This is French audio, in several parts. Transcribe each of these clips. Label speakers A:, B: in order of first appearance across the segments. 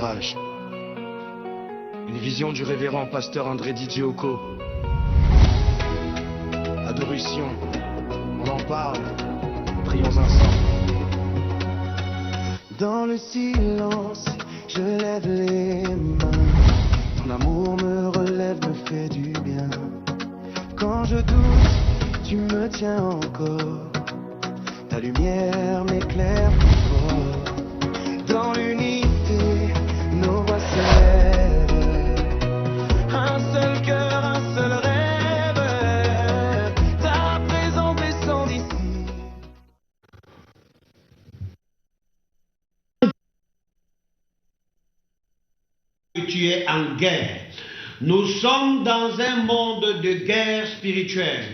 A: Mirage. Une vision du révérend pasteur André Didioko. Adoration, on en parle, prions ensemble. Dans le silence, je lève les mains. Ton amour me relève, me fait du bien. Quand je doute, tu me tiens encore. Ta lumière m'éclaire plus fort. Dans l'unité, nos voix s'élèvent. Un seul cœur, un seul rêve. Ta présence descend d'ici.
B: Tu es en guerre. Nous sommes dans un monde de guerre spirituelle.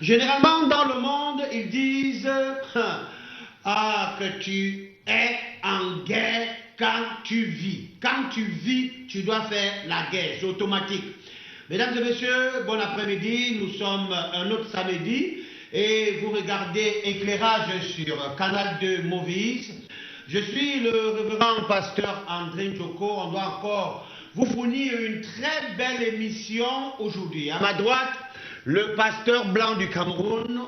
B: Généralement, dans le monde, ils disent que tu es en guerre quand tu vis. Quand tu vis, tu dois faire la guerre. C'est automatique. Mesdames et messieurs, bon après-midi. Nous sommes un autre samedi et vous regardez Éclairage sur Canal 2 Movies. Je suis le révérend pasteur André Didioko. On doit encore vous fournir une très belle émission aujourd'hui. À ma droite, le pasteur blanc du Cameroun,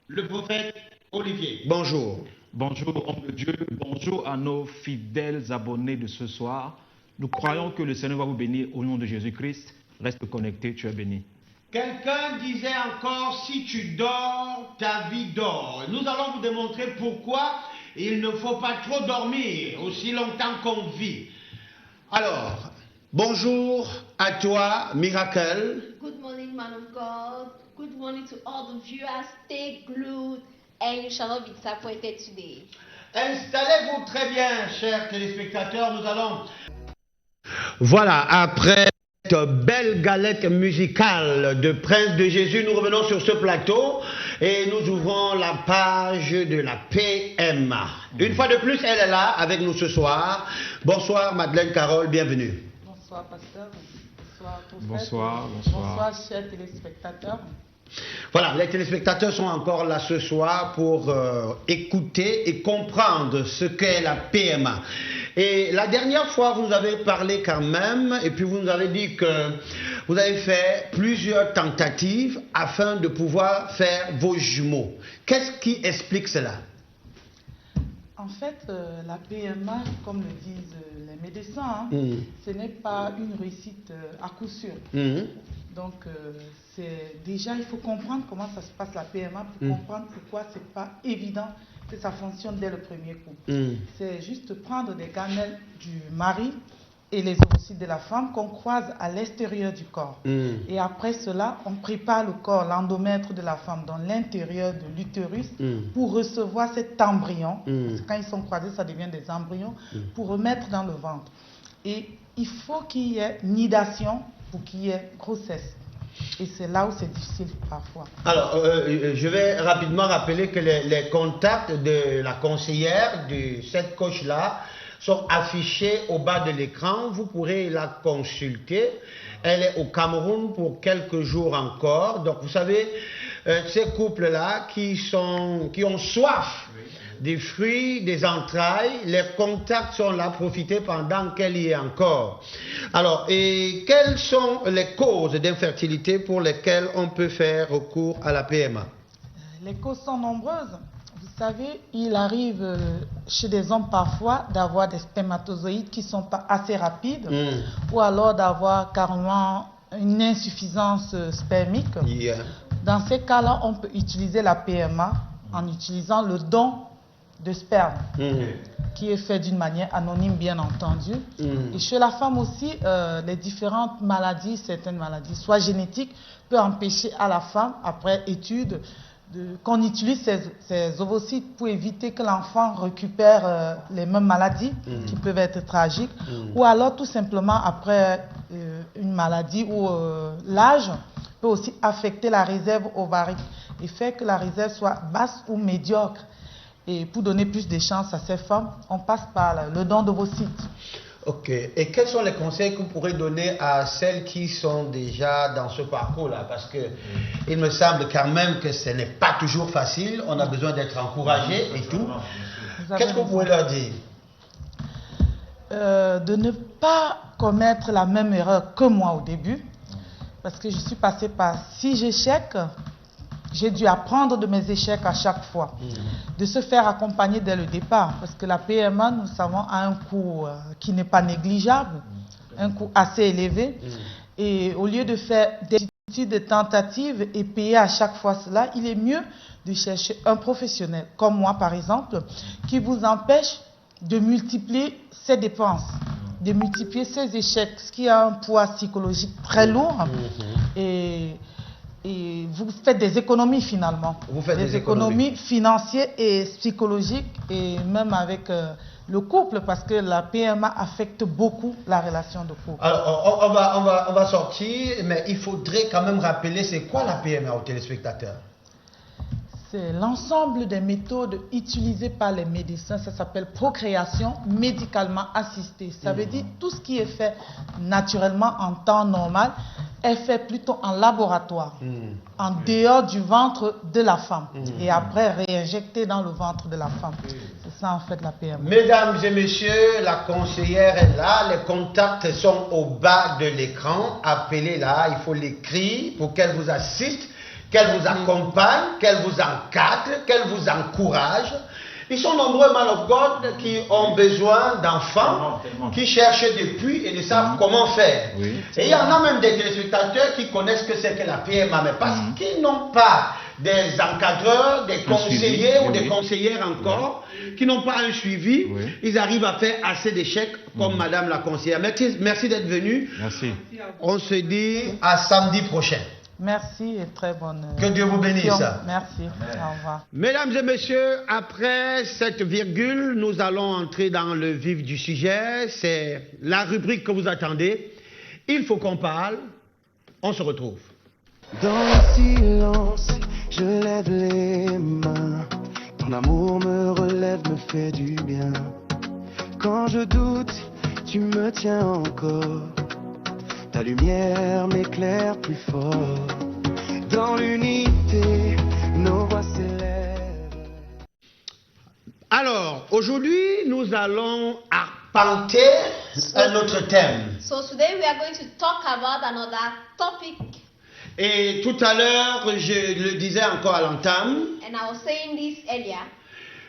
B: le prophète Olivier. Bonjour.
C: Bonjour, homme de Dieu. Bonjour à nos fidèles abonnés de ce soir. Nous croyons que le Seigneur va vous bénir au nom de Jésus-Christ. Reste connecté, tu es béni.
B: Quelqu'un disait encore, si tu dors, ta vie dort. Nous allons vous démontrer pourquoi il ne faut pas trop dormir aussi longtemps qu'on vit. Alors, bonjour à toi, Miracle.
D: Good morning, man of God. Good morning to all the viewers. Stay glued and you shall not be disappointed today.
B: Installez-vous très bien, chers téléspectateurs. Nous allons... Voilà, après cette belle galette musicale de Prince de Jésus, nous revenons sur ce plateau et nous ouvrons la page de la PMA. Une fois de plus, elle est là avec nous ce soir. Bonsoir, Madeleine Carole, bienvenue.
E: Bonsoir, pasteur. Bonsoir, prophète.
C: Bonsoir.
E: Bonsoir, chers téléspectateurs.
B: Voilà, les téléspectateurs sont encore là ce soir pour écouter et comprendre ce qu'est la PMA. Et la dernière fois, vous nous avez parlé quand même, et puis vous nous avez dit que vous avez fait plusieurs tentatives afin de pouvoir faire vos jumeaux. Qu'est-ce qui explique cela?
E: En fait, la PMA, comme le disent les médecins, ce n'est pas une réussite à coup sûr. Donc, déjà, il faut comprendre comment ça se passe la PMA pour comprendre pourquoi ce n'est pas évident que ça fonctionne dès le premier coup. C'est juste prendre des gamètes du mari et les ovocytes de la femme qu'on croise à l'extérieur du corps. Et après cela, on prépare le corps, l'endomètre de la femme dans l'intérieur de l'utérus pour recevoir cet embryon. Parce que quand ils sont croisés, ça devient des embryons pour remettre dans le ventre. Et il faut qu'il y ait nidation pour qu'il y ait grossesse. Et c'est là où c'est difficile parfois.
B: Alors, je vais rapidement rappeler que les contacts de la conseillère de cette coach-là sont affichés au bas de l'écran. Vous pourrez la consulter. Elle est au Cameroun pour quelques jours encore. Donc, vous savez, ces couples-là qui ont soif des fruits, des entrailles, les contacts sont là, profitez pendant qu'elle y est encore. Alors, et quelles sont les causes d'infertilité pour lesquelles on peut faire recours à la PMA?
E: Les causes sont nombreuses. Vous savez, il arrive chez des hommes parfois d'avoir des spermatozoïdes qui ne sont pas assez rapides ou alors d'avoir carrément une insuffisance spermique. Dans ces cas-là, on peut utiliser la PMA en utilisant le don de sperme qui est fait d'une manière anonyme, bien entendu. Et chez la femme aussi, les différentes maladies, certaines maladies, soit génétiques, peuvent empêcher à la femme, après étude, qu'on utilise ces ovocytes pour éviter que l'enfant récupère les mêmes maladies qui peuvent être tragiques, ou alors tout simplement après une maladie où l'âge peut aussi affecter la réserve ovarique et faire que la réserve soit basse ou médiocre. Et pour donner plus de chances à ces femmes, on passe par le don d'ovocytes.
B: Ok. Et quels sont les conseils que vous pourrez donner à celles qui sont déjà dans ce parcours-là? Parce que il me semble quand même que ce n'est pas toujours facile. On a besoin d'être encouragé et tout. Qu'est-ce que vous pouvez leur dire?
E: de ne pas commettre la même erreur que moi au début, parce que je suis passée par 6 échecs. J'ai dû apprendre de mes échecs à chaque fois, de se faire accompagner dès le départ, parce que la PMA, nous savons, a un coût qui n'est pas négligeable, un coût assez élevé. Et au lieu de faire des études de tentatives et payer à chaque fois cela, il est mieux de chercher un professionnel, comme moi par exemple, qui vous empêche de multiplier ses dépenses, de multiplier ses échecs, ce qui a un poids psychologique très lourd. Et vous faites des économies finalement.
B: Vous faites
E: des économies financières et psychologiques, et même avec le couple, parce que la PMA affecte beaucoup la relation de couple.
B: Alors, on va sortir, mais il faudrait quand même rappeler c'est quoi la PMA aux téléspectateurs.
E: C'est l'ensemble des méthodes utilisées par les médecins. Ça s'appelle procréation médicalement assistée. Ça veut dire tout ce qui est fait naturellement en temps normal est fait plutôt en laboratoire, en dehors du ventre de la femme, et après réinjecté dans le ventre de la femme. C'est ça en fait la PMA.
B: Mesdames et messieurs, la conseillère est là. Les contacts sont au bas de l'écran. Appelez-la, il faut l'écrire pour qu'elle vous assiste, qu'elle vous accompagne, qu'elle vous encadre, qu'elle vous encourage. Ils sont nombreux, man of God, qui ont besoin d'enfants, qui cherchent depuis et ne savent comment faire. Et il y en a même des téléspectateurs qui connaissent que c'est que la PMA, mais parce qu'ils n'ont pas des encadreurs, des conseillers ou des conseillères encore, qui n'ont pas un suivi, ils arrivent à faire assez d'échecs comme Madame la conseillère. Merci d'être venue.
C: Merci.
B: On se dit à samedi prochain.
E: Merci et très bonne.
B: Que Dieu vous bénisse.
E: Merci. Au revoir.
B: Mesdames et messieurs, après cette virgule, nous allons entrer dans le vif du sujet. C'est la rubrique que vous attendez. Il faut qu'on parle. On se retrouve.
A: Dans le silence, je lève les mains. Ton amour me relève, me fait du bien. Quand je doute, tu me tiens encore. Ta lumière m'éclaire plus fort. Dans l'unité, nos voix s'élèvent.
B: Alors, aujourd'hui, nous allons arpenter un autre thème.
D: So today we are going to talk about another topic.
B: Et tout à l'heure, je le disais encore à l'entame,
D: And I was saying this earlier.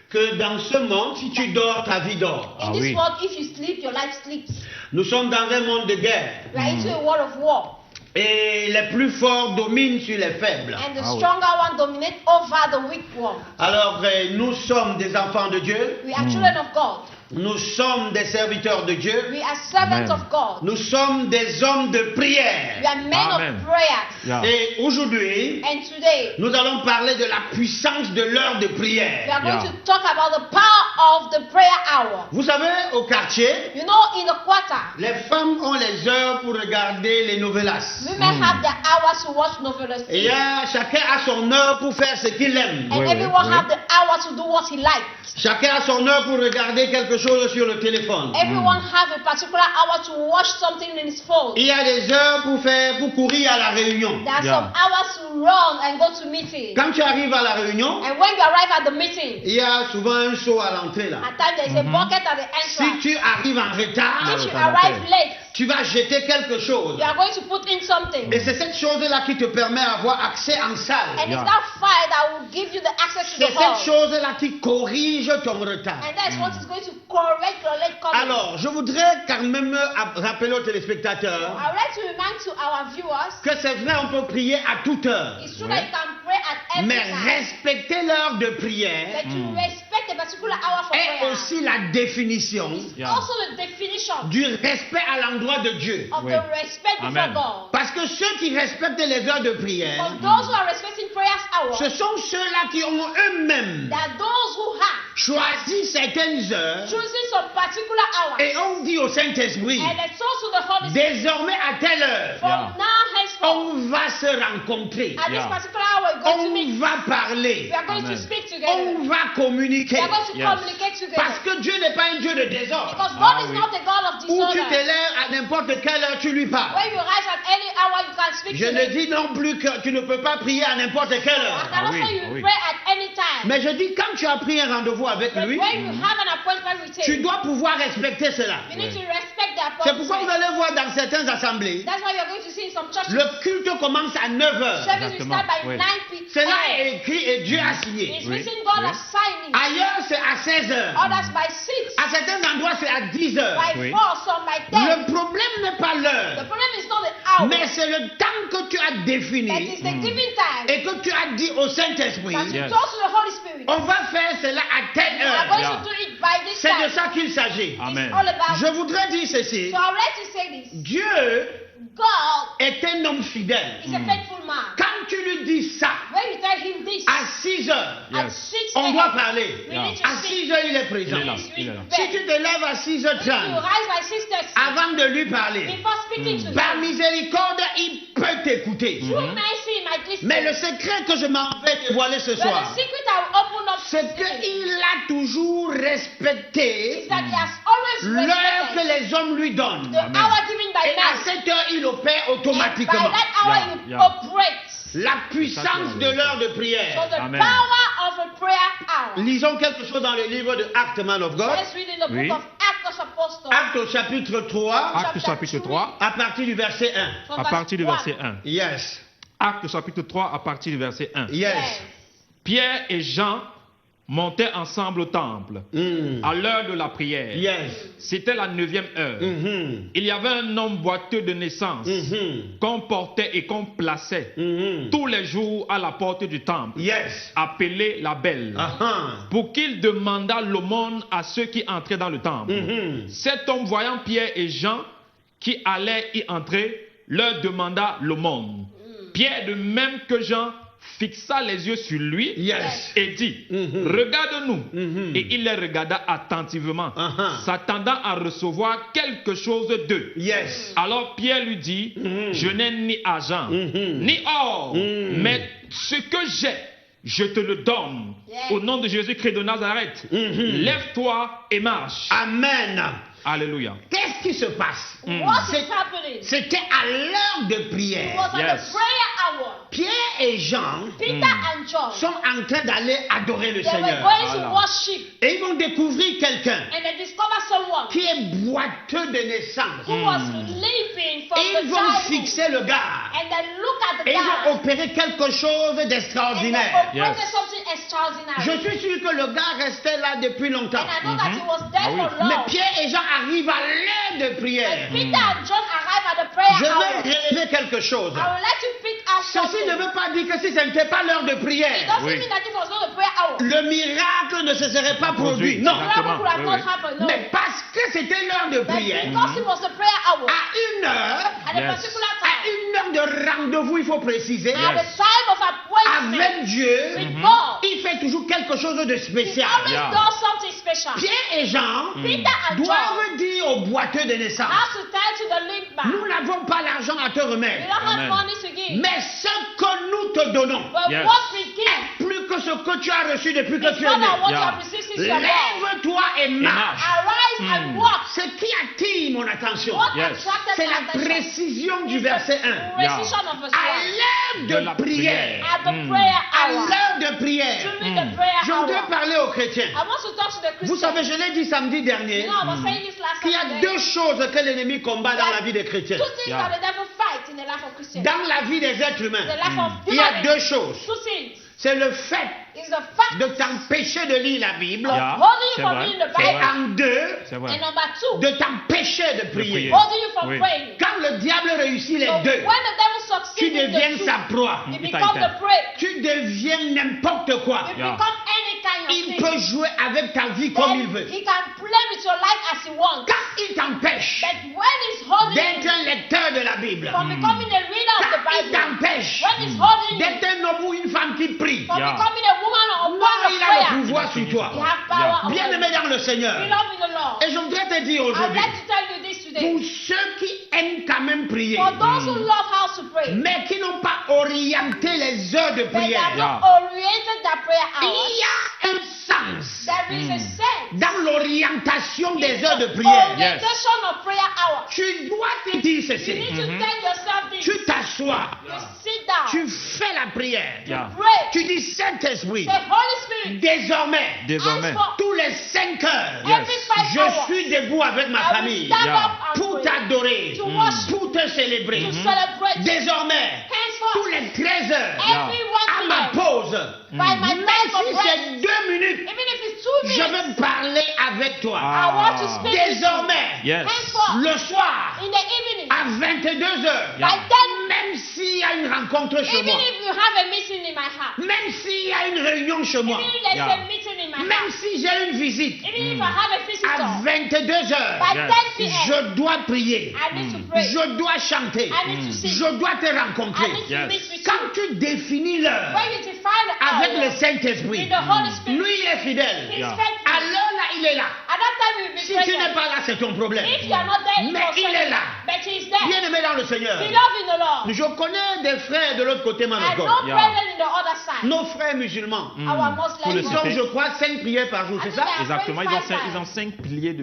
B: que dans ce monde, si tu dors, ta vie dort.
D: In this world, if you sleep, your life sleeps.
B: Nous sommes dans un monde de guerre.
D: We are into a world of war.
B: Et les plus forts dominent sur les faibles.
D: And the stronger one dominates over the weak one.
B: Alors, nous sommes des enfants de Dieu.
D: We are children of God.
B: Nous sommes des serviteurs de Dieu.
D: We are servants of God.
B: Nous sommes des hommes de prière.
D: We are men of prayers.
B: Et aujourd'hui,
D: And today,
B: nous allons parler de la puissance de l'heure de
D: we
B: prière.
D: are going to talk about the power of the prayer hour.
B: Vous savez, au quartier,
D: You know, in the quarter,
B: les femmes ont les heures pour regarder les novelas.
D: women have their hours to watch novelas.
B: Et chacun a son heure pour faire ce qu'il aime.
D: And everyone have the hour to do what he likes.
B: Chacun a son heure pour regarder quelque chose sur le téléphone.
D: Everyone have a particular hour to watch something in his phone.
B: Il y a des heures pour courir à la réunion.
D: There are some hours to run and go to meeting.
B: Quand tu arrives à la réunion,
D: And when you arrive at the meeting,
B: il y a souvent un seau à l'entrée là.
D: at times there is a bucket at the
B: Si
D: entrance.
B: tu arrives en retard,
D: If you arrive late,
B: tu vas jeter quelque chose.
D: you are going to put in something.
B: Et c'est cette chose-là qui te permet d'avoir accès en salle.
D: And it's that fire that will give you the access to
B: C'est
D: the hall.
B: cette chose-là qui corrige ton retard.
D: And that's what is going to correct your late coming.
B: Alors, je voudrais quand même rappeler aux téléspectateurs
D: I would like to remind to our viewers,
B: que c'est vrai, on peut prier à toute heure.
D: it's true that you can pray at any
B: Mais
D: time.
B: respecter l'heure de prière
D: But you respect a particular hour for
B: est
D: prayer.
B: aussi la définition
D: Also the definition
B: du respect à l'endroit de Dieu.
D: of the respect before
C: Amen.
D: God.
B: Parce que ceux qui respectent les heures de prière,
D: For those who are respecting prayers hour,
B: ce sont ceux-là qui ont eux-mêmes
D: there are those who have
B: choisi certaines heures
D: chosen some particular hour
B: et ont dit au Saint-Esprit,
D: and they told to the Holy Spirit,
B: désormais à telle heure,
D: from now henceforth,
B: on va se rencontrer,
D: at this particular hour we're going to
B: on
D: meet,
B: va parler,
D: we are going to
C: Amen.
D: speak together,
B: on va
D: we
B: communiquer.
D: are going to communicate
B: Parce
D: together.
B: que Dieu n'est pas un Dieu de désordre.
D: Because God is not a God of
B: Où tu
D: disorder.
B: te lèves à n'importe quelle heure, tu lui parles.
D: When you rise at any hour, you can speak
B: Je
D: to
B: ne
D: him.
B: dis non plus que tu ne peux pas prier à n'importe quelle
D: I
B: heure.
D: cannot say you pray at any time.
B: Mais je dis quand tu as pris un rendez-vous avec avec
D: But
B: lui,
D: when you have an appointment with
B: tu
D: him,
B: dois pouvoir respecter cela.
D: you need to respect the
B: C'est pourquoi vous
D: appointment.
B: allez voir dans certaines assemblées,
D: That's why you're going to see in some churches,
B: le culte commence à 9 heures.
D: service will start by
C: Oui.
D: 9 p.m.
B: Cela est écrit et Dieu a signé.
D: It's
C: Oui.
D: written, God
C: Oui.
D: has signed it.
B: Ailleurs, c'est à 16 heures.
D: Others by 6,
B: À certains endroits, c'est à 10 heures.
D: by
C: Oui.
D: 4, some by 10.
B: Le problème n'est pas
D: The
B: l'heure,
D: problem is not the hour,
B: mais c'est le temps que tu as
D: but
B: défini
D: it's the giving time
B: et que tu as dit au Saint-Esprit,
D: that you
C: Yes.
D: told to the Holy Spirit.
B: on va faire cela à telle
D: We are
B: heure.
D: going
C: Yeah.
D: to do it by this
B: C'est de
D: time.
B: ça qu'il s'agit.
C: Amen.
D: It's all about
B: Je voudrais dire ceci.
D: So I would like to say this.
B: Dieu
D: God
B: est un homme fidèle.
D: is a faithful man.
B: Quand tu lui dis ça,
D: When you tell him this,
B: à 6 heures,
D: at
C: Yes.
D: 6
B: on doit
D: a.m.,
B: parler.
D: we
C: Yeah.
D: need to
B: À
D: speak.
B: 6 heures, il est présent.
C: Il est là.
D: Please
C: Il est
D: read
C: là.
B: Si
D: back.
B: tu te lèves à
D: If
B: 6h30,
D: you rise by 6:30,
B: avant de lui parler,
D: before speaking to
B: par
D: him,
B: miséricorde, il peut t'écouter.
D: through mercy he might listen.
B: Mais le secret que je m'en vais dévoiler ce
D: But
B: soir,
D: the secret I will open up to
B: c'est
D: you
B: qu'il a toujours respecté
D: is that he has always
B: l'heure que
D: respected
B: les hommes lui donnent.
D: the hour given by
B: Et à
D: man.
B: cette heure, il opère
D: And by
B: automatiquement.
D: that hour
C: Yeah,
D: you
C: yeah.
D: operate.
B: La puissance de l'heure de
D: So
B: prière.
D: the
C: Amen.
D: power of a prayer hour.
B: Lisons quelque chose dans le livre de Actes, Man of God.
D: Let's read in the
C: Oui.
D: book of Acts of Apostles.
B: Actes au chapitre 3,
C: Acte chapitre 3,
B: à partir du verset 1.
D: from
C: à
D: verse
C: partir du
D: 1.
C: verset 1.
B: Yes.
C: Acte chapitre 3, à partir du verset 1.
B: Yes.
C: Pierre et Jean montaient ensemble au temple
B: Mm.
C: à l'heure de la prière.
B: Yes.
C: C'était la 9e heure.
B: Mhm.
C: Il y avait un homme boiteux de naissance
B: Mhm.
C: qu'on portait et qu'on plaçait
B: Mhm.
C: tous les jours à la porte du temple,
B: Yes.
C: appelé la Belle,
B: Ah
C: pour qu'il demandât l'aumône à ceux qui entraient dans le temple.
B: Mhm.
C: Cet homme, voyant Pierre et Jean qui allaient y entrer, leur demanda l'aumône. Pierre, de même que Jean, fixa les yeux sur lui
B: Yes.
C: et dit,
B: Mhm.
C: regarde-nous.
B: Mhm.
C: Et il les regarda attentivement,
B: Ah.
C: s'attendant à recevoir quelque chose d'eux.
B: Yes.
C: Alors Pierre lui dit,
B: Mhm.
C: je n'ai ni argent,
B: Mhm.
C: ni or,
B: Mhm.
C: mais ce que j'ai, je te le donne.
D: Yes.
C: Au nom de Jésus-Christ de Nazareth,
B: Mhm.
C: lève-toi et marche.
B: Amen.
C: Alléluia.
B: Qu'est-ce qui se passe?
D: What
B: C'est-
D: is happening?
B: C'était à l'heure de
D: It
B: prière.
D: was at
C: Yes.
D: the prayer hour.
B: Pierre et Jean
D: Peter and John,
B: sont en train d'aller adorer le
D: they were
B: Seigneur.
D: going to
C: Voilà.
D: worship,
B: Et ils vont découvrir quelqu'un
D: and they discovered someone
B: qui est boiteux de naissance.
D: who was leaping from
B: Et
D: the
B: ils vont
D: childhood.
B: fixer le gars.
D: And they look at the
B: Et ils
D: guy,
B: vont opérer quelque chose
D: and they
B: d'extraordinaire.
D: operated
C: Yes.
D: something extraordinary.
B: Je suis sûr que le gars restait là depuis longtemps.
D: And I know that he was there
C: Ah oui.
D: for long.
B: Mais Pierre et Jean arrivent à l'heure de prière.
D: And Peter and John arrive at the prayer
B: Je
D: hour.
B: vais relever quelque chose.
D: I would like to pick out
B: Ceci
D: something.
B: ne veut pas dire que si ce n'était pas l'heure de
D: It
B: prière,
D: doesn't
C: Oui.
D: mean that it was not a prayer hour.
B: le miracle ne se serait pas produit. Non.
C: Exactement.
D: Miracle could have
C: Oui,
D: not
C: oui.
D: happened, no.
B: Mais parce que c'était l'heure de
D: But
B: prière,
D: because it was the prayer hour,
B: à une heure,
D: at a
C: Yes.
D: particular
B: à
D: time,
B: une heure de rendez-vous, il faut préciser,
D: at the time of appointment
B: avec Dieu,
D: with God,
B: il fait toujours quelque chose de
D: he
B: spécial.
D: always
C: Yeah.
D: does something special.
B: Pierre et Jean
D: Peter and John
B: doivent dire aux boiteux de naissance,
D: have to tell to the limp
B: nous
D: man,
B: n'avons pas l'argent à te
D: we
B: remettre,
D: don't have
C: Amen.
D: money to give,
B: mais ce que nous te donnons,
D: but
C: Yes.
D: what we give
B: plus que ce que tu as reçu depuis que
D: is
B: tu es
D: more than
B: né.
D: what you
C: Yeah.
D: have received since you are born.
B: Lève-toi et marche.
D: Arise and walk.
B: Ce qui attire mon attention,
D: What
C: Yes.
D: attracted
B: c'est
D: my
B: la
D: attention
B: précision du
D: is
B: verset 1.
D: the precision of verse
B: À
D: 1.
B: l'heure
C: De
B: de
C: la
B: prière,
D: At the prayer
B: à
D: hour,
B: l'heure de prière,
D: during the prayer
B: je voudrais
D: hour,
B: parler aux chrétiens.
D: I want to talk to the
B: Vous savez,
D: Christians.
B: je l'ai dit samedi dernier,
D: You know, I was saying this last
B: qu'il y a
D: Saturday.
B: deux choses que l'ennemi combat dans la vie des chrétiens.
D: Two things
C: Yeah.
D: that the devil fights in the life of Christians.
B: Dans la vie des êtres
D: The
B: humains,
D: life of
B: il y a
D: human
B: deux
D: beings.
B: choses.
D: Two things.
B: C'est le fait
D: Is the fact
B: de t'empêcher de lire la Bible
C: Yeah.
D: holding
C: C'est
D: you from
C: vrai.
D: reading the
C: C'est
B: et
D: Bible.
C: vrai.
B: en deux,
C: C'est vrai.
D: And number two,
B: de t'empêcher de prier.
C: prier.
D: holding you from
C: Oui.
D: praying.
B: Quand le diable réussit les
D: So when
B: deux,
D: the devil
B: tu
D: succeeds in
B: deviens
D: the two,
B: sa proie.
D: you
C: Il
D: become
C: t'a
D: the prey.
B: Tu deviens n'importe quoi.
D: You
C: Yeah.
D: become any kind of
B: Il
D: thing.
B: peut jouer avec ta vie comme il
D: Then
B: veut.
D: he can play with your life as he wants.
B: Quand il t'empêche
D: But when he's holding
B: d'être
D: you
B: un lecteur de la Bible,
D: from becoming a reader of
B: quand
D: the
B: il
D: Bible,
B: t'empêche
D: when he's holding you
B: d'être un homme ou une femme qui prie,
D: from
C: Yeah.
D: becoming a woman or a
B: non,
D: man of
B: il a
D: prayer,
B: le pouvoir sur toi.
D: you have power
C: Yeah.
D: over
B: Bien-aimé
D: you.
B: dans le Seigneur.
D: Beloved in the Lord,
B: Et je voudrais te dire
D: I'd
B: aujourd'hui,
D: like to tell you this today.
B: pour ceux qui aiment quand même prier,
D: For those who love how to pray,
B: mais qui n'ont pas orienté les heures de
D: but they
B: prière,
D: have not
C: Yeah.
D: oriented their prayer
B: il
D: hours,
B: y a un sens
D: there is a sense
B: dans l'orientation
D: in
B: des heures de
D: the
B: prière.
C: Yes.
D: orientation of prayer hours.
B: Tu dois te dire
D: You
B: ceci.
D: need to tell yourself this.
B: Tu t'assois t'assois.
D: You sit down.
B: Tu fais la prière.
C: Yeah.
D: Pray.
B: Tu dis Saint-Esprit,
D: Say, Holy Spirit.
B: désormais,
C: Désormais,
D: Henceforth,
B: tous les 5 heures,
C: Yes.
D: every 5
B: je
D: hours,
B: suis debout avec ma
D: I will
B: famille
D: stand
C: Yeah.
D: up and
B: pour
D: pray.
B: t'adorer,
D: To worship.
B: pour te célébrer.
D: To celebrate.
B: Désormais,
D: Henceforth,
B: tous les 13 heures,
D: every
B: à
D: 1
B: ma
D: p.m.
B: pause,
D: by my
B: même
D: time for
B: si
D: break,
B: c'est 2 minutes,
D: even if it's 2
B: je
D: minutes,
B: vais parler avec toi.
D: I want to speak with you.
B: Désormais,
C: yes.
D: Henceforth,
B: le soir,
D: in the evening,
B: à 22 heures,
C: Yeah.
D: by then,
B: même s'il y a une rencontre chez
D: even
B: moi,
D: if you have a meeting in my house,
B: même s'il y a une réunion chez moi,
D: even if there's
C: Yeah.
D: a meeting in my
B: même
D: house,
B: si j'ai une visite,
D: even if I have a
B: à
D: visitor,
B: 22 heures,
D: by
C: Yes.
D: 10 p.m.,
B: je dois prier,
D: I need to pray.
B: je dois chanter,
D: I need to sing.
B: je dois te
D: I
B: rencontrer.
D: need to
C: Yes.
D: meet with you.
B: Quand tu définis l'heure
D: When you define the
B: avec
D: hour
B: le Saint-Esprit,
D: with the Holy Spirit,
B: lui il est fidèle.
D: He's
C: Yeah.
D: faithful.
B: À l'heure là, il est là.
D: At that time, you will be
B: Si tu n'es
D: present.
B: pas là, c'est ton problème.
D: If you are not there, it
B: Mais
D: was
B: il est là.
D: But he is there.
B: Bien-aimé dans le Seigneur.
D: Beloved in the Lord.
B: Je connais des frères de l'autre côté, man
D: I
B: of God.
D: know
C: Yeah.
D: brethren in the other side.
B: Nos frères musulmans.
D: Our Muslim
C: le
B: Ils
C: citer.
B: ont, je crois, 5 prières par jour, c'est ça?
C: Exactement, ils ont 5 piliers des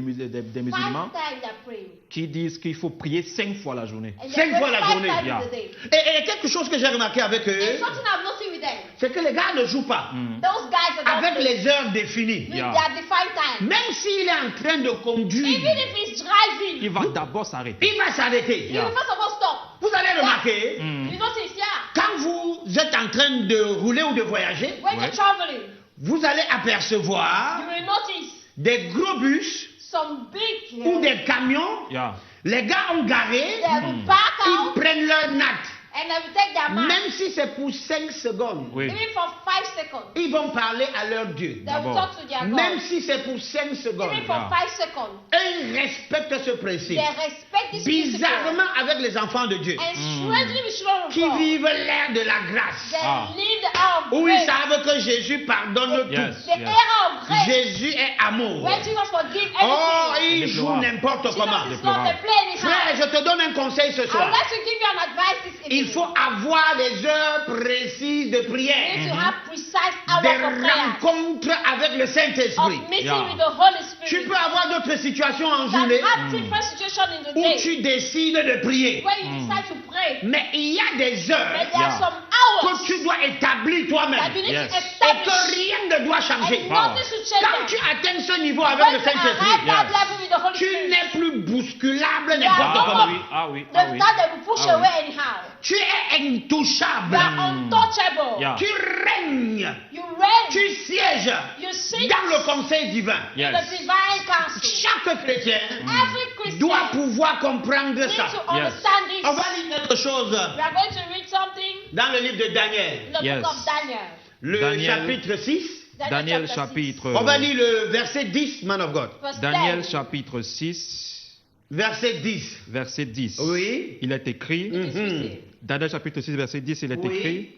C: musulmans
D: 5 times they pray.
C: qui disent qu'il faut prier 5 fois la journée.
D: And they
B: 5
D: pray
B: fois la
D: 5
B: journée.
D: times
C: Yeah.
D: a day.
B: Et quelque chose que j'ai remarqué avec eux,
D: And something I've noticed with them,
B: c'est que les gars ne jouent pas
D: those guys that don't
B: avec
D: pray
B: les heures définies.
D: with
C: Yeah.
D: their defined time.
B: Même s'il est en train de conduire,
D: Even if he's driving,
C: Il va d'abord s'arrêter.
B: il va s'arrêter.
D: he
C: Yeah.
D: will first of all stop.
B: Vous allez remarquer,
D: You notice, yeah,
B: quand vous êtes en train de rouler ou de voyager,
D: when
C: Ouais.
D: you're traveling,
B: vous allez apercevoir
D: you will notice
B: des gros bus
D: some big
B: ou des camions.
C: Yeah.
B: Les gars ont garé,
D: they will back
B: ils
D: out
B: prennent leur natte.
D: and they will take their mark.
B: Même si c'est pour 5 secondes,
C: Oui.
D: Even for 5 seconds,
B: ils vont parler à leur Dieu.
D: they will
C: D'abord.
D: talk to their God.
B: Même si c'est pour 5 secondes.
D: Even for
C: Yeah.
D: 5 seconds,
B: Ils respectent ce principe.
D: they respect this principle.
B: Bizarrement avec les enfants de Dieu,
D: And strangely with children of
B: qui
D: God,
B: vivent l'ère de la grâce,
D: they
C: Ah.
D: live the hour of
B: où ils
D: grace,
B: savent que Jésus pardonne
C: Yes.
B: tout.
D: the era of grace,
B: Jésus est amour.
D: where Jesus forgive
B: Oh,
D: everything.
B: ils jouent n'importe comment.
D: Jesus is not a play anyhow.
B: Frère, je te donne un conseil ce
D: I would
B: soir.
D: like to give you an advice this evening.
B: Il faut avoir des heures précises de
D: You
B: prière,
D: need to have precise hours
B: des
D: of prayer,
B: rencontres avec le Saint-Esprit.
D: of meeting
C: Yeah.
D: with the Holy
B: Tu
D: Spirit.
B: peux avoir d'autres situations en
D: You can
B: journée
D: have different situations in the
B: où
D: day
B: tu décides de prier.
D: where you decide to pray,
B: Mais il y a des
D: but
B: heures
D: there are
C: Yeah.
D: some hours
B: que tu dois établir
D: that
B: toi-même
D: you need
C: Yes.
D: to
B: et
D: establish,
B: que rien ne doit changer.
D: and
C: Wow.
D: nothing should change
B: Quand
D: them.
B: tu atteins ce niveau avec
D: When
B: le
D: you arrive
B: Saint-Esprit,
D: that
C: Yes.
D: level with the Holy
B: tu
D: Spirit,
B: n'es plus bousculable
D: Yeah.
B: n'importe
D: Ah,
B: comment.
C: oui, ah oui,
D: the
C: ah oui.
D: that they will push
C: Ah oui.
D: away anyhow.
B: Tu es intouchable.
D: You are untouchable.
C: Yeah.
B: Tu règnes.
D: You reign.
B: Tu sièges
D: You sit
B: dans le conseil divin.
D: in
C: Yes.
D: the divine council.
B: Chaque chrétien
D: Every Christian
B: doit pouvoir comprendre
D: needs
B: ça.
D: to understand this.
B: On va lire quelque chose
D: We are going to read something
B: dans le livre de
D: in
B: Daniel,
D: the
C: Yes.
D: book of Daniel.
B: le
C: Daniel.
B: chapitre 6.
C: Daniel
D: chapter
C: chapitre,
B: On va lire le verset 10, man of God.
D: 6, verse
C: Daniel
D: 10.
C: chapitre 6,
B: Verset 10.
C: verset 10.
B: Oui.
C: Il est écrit,
B: Mhm.
C: Daniel chapitre 6, verset 10, il est
B: Oui.
C: écrit,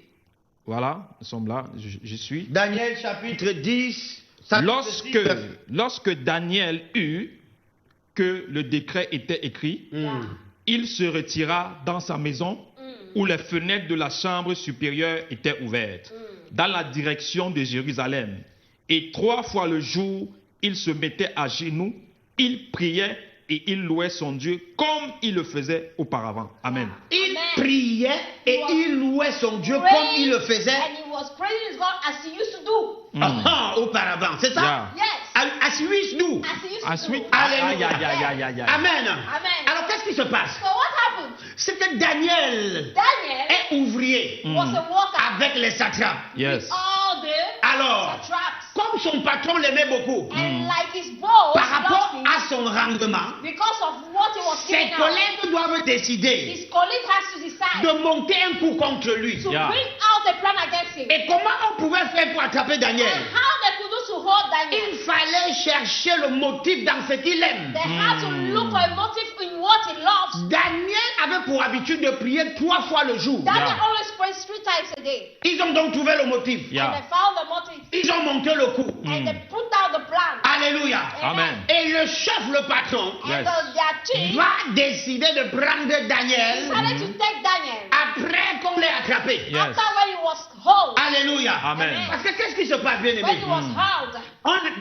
C: voilà, nous sommes là, j'y suis.
B: Daniel chapitre 10.
C: Lorsque Daniel eut que le décret était écrit, il se retira dans sa maison où les fenêtres de la chambre supérieure étaient ouvertes, dans la direction de Jérusalem. Et 3 fois le jour, il se mettait à genoux, il priait et il louait son Dieu comme il le faisait auparavant. Amen.
B: Il
D: Amen.
B: priait et il louait son Dieu comme
D: Praying,
B: il le faisait
D: and he was praising his God as he used to do.
B: auparavant. C'est ça?
C: Yeah.
D: Yes.
B: As we used to.
D: As he used to
C: Ensuite,
D: do.
B: Alléluia.
C: aïe, aïe, aïe, aïe, aïe, aïe.
B: Amen.
D: Amen.
B: Alors qu'est-ce qui se passe?
D: So what happened?
B: C'est que Daniel
D: Daniel
B: est ouvrier
D: was a worker
B: avec les satrapes.
C: Yes.
D: all the
B: Alors,
D: satraps.
B: comme son patron l'aimait beaucoup,
D: And like his boss
B: par rapport
D: loved him,
B: à son rendement,
D: because of what he was
B: ses
D: giving out,
B: collègues doivent décider
D: his colleague has to decide
B: de monter un coup contre lui.
D: to
C: Yeah.
D: bring out a plan against him.
B: Et comment on pouvait faire pour attraper Daniel?
D: And how they could do to hold Daniel.
B: Il fallait chercher le motif dans ce qu'il aime.
D: They had to look for a motive in what he loves.
B: Daniel avait pour habitude de prier 3 fois le jour.
D: Daniel
C: Yeah.
D: always prays 3 times a day.
B: Ils ont donc trouvé le motif.
D: And
C: Yeah.
D: they found the motive.
B: Ils ont monté le coup.
D: And they put out the plan.
B: Alléluia.
C: Amen.
B: Et le chef, le patron,
C: Yes.
D: And their chief
B: va décider de prendre Daniel
D: decided to take Daniel
B: après qu'on l'ait attrapé.
C: Yes.
D: after when he was hold.
B: Alléluia.
C: Amen.
B: Parce que qu'est-ce qui se passe, bien
D: When
B: aimé?
D: he was held.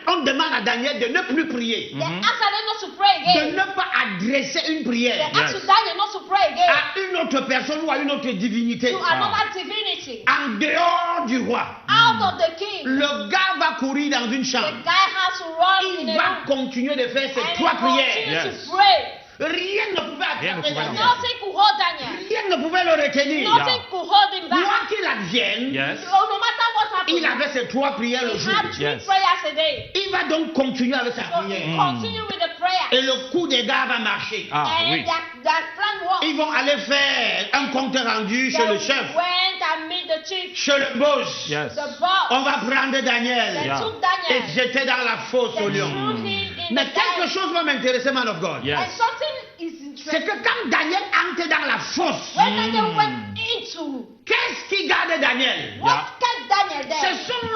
B: On demande à Daniel de ne plus prier.
D: They asked Daniel not not to pray
B: de
D: again.
B: ne pas adresser une
D: They
B: prière
D: asked to Daniel not to pray again
B: à une autre personne ou à une autre divinité
D: to another divinity
B: en dehors du roi.
D: out of the king.
B: Le gars va courir dans une
D: The
B: chambre.
D: guy has to run in
B: Il
D: a
B: va
D: room
B: continuer de faire ces
D: and he
B: trois prières.
D: continues
C: Yes.
D: to pray.
B: Rien ne pouvait
C: Rien ne
B: attraper
C: pouvait
B: Daniel.
D: Nothing could hold Daniel.
B: Rien ne pouvait le retenir.
D: Nothing could hold him back.
B: Quoi qu'il advienne,
C: Yes.
D: So no matter what
B: il
D: happened,
B: avait ces trois prières le
D: he
B: jour.
D: had 3
C: Yes.
D: prayers a day.
B: Il va donc continuer avec sa
D: So he
B: prière.
D: continued with the prayer.
B: Et le coup des gars va marcher.
C: Ah,
D: And
C: oui.
D: that plan worked.
B: Ils vont aller faire un compte rendu chez
D: They
B: le chef,
D: went and meet the chief,
B: chez le boss.
C: Yes.
D: the boss.
B: On va prendre Daniel
D: They
C: Yeah.
D: took
B: et
D: Daniel.
B: jeter dans la fosse
D: They
B: au lion.
D: threw him in
B: Mais
D: the
B: quelque
D: lion's
B: chose va m'intéresser, man of God.
C: Yes.
D: And something is
B: C'est que
D: interesting.
B: quand Daniel entre dans la fosse,
D: When Daniel went into,
B: qu'est-ce qui garde Daniel?
D: what kept Daniel
B: Ce
D: there?
B: sont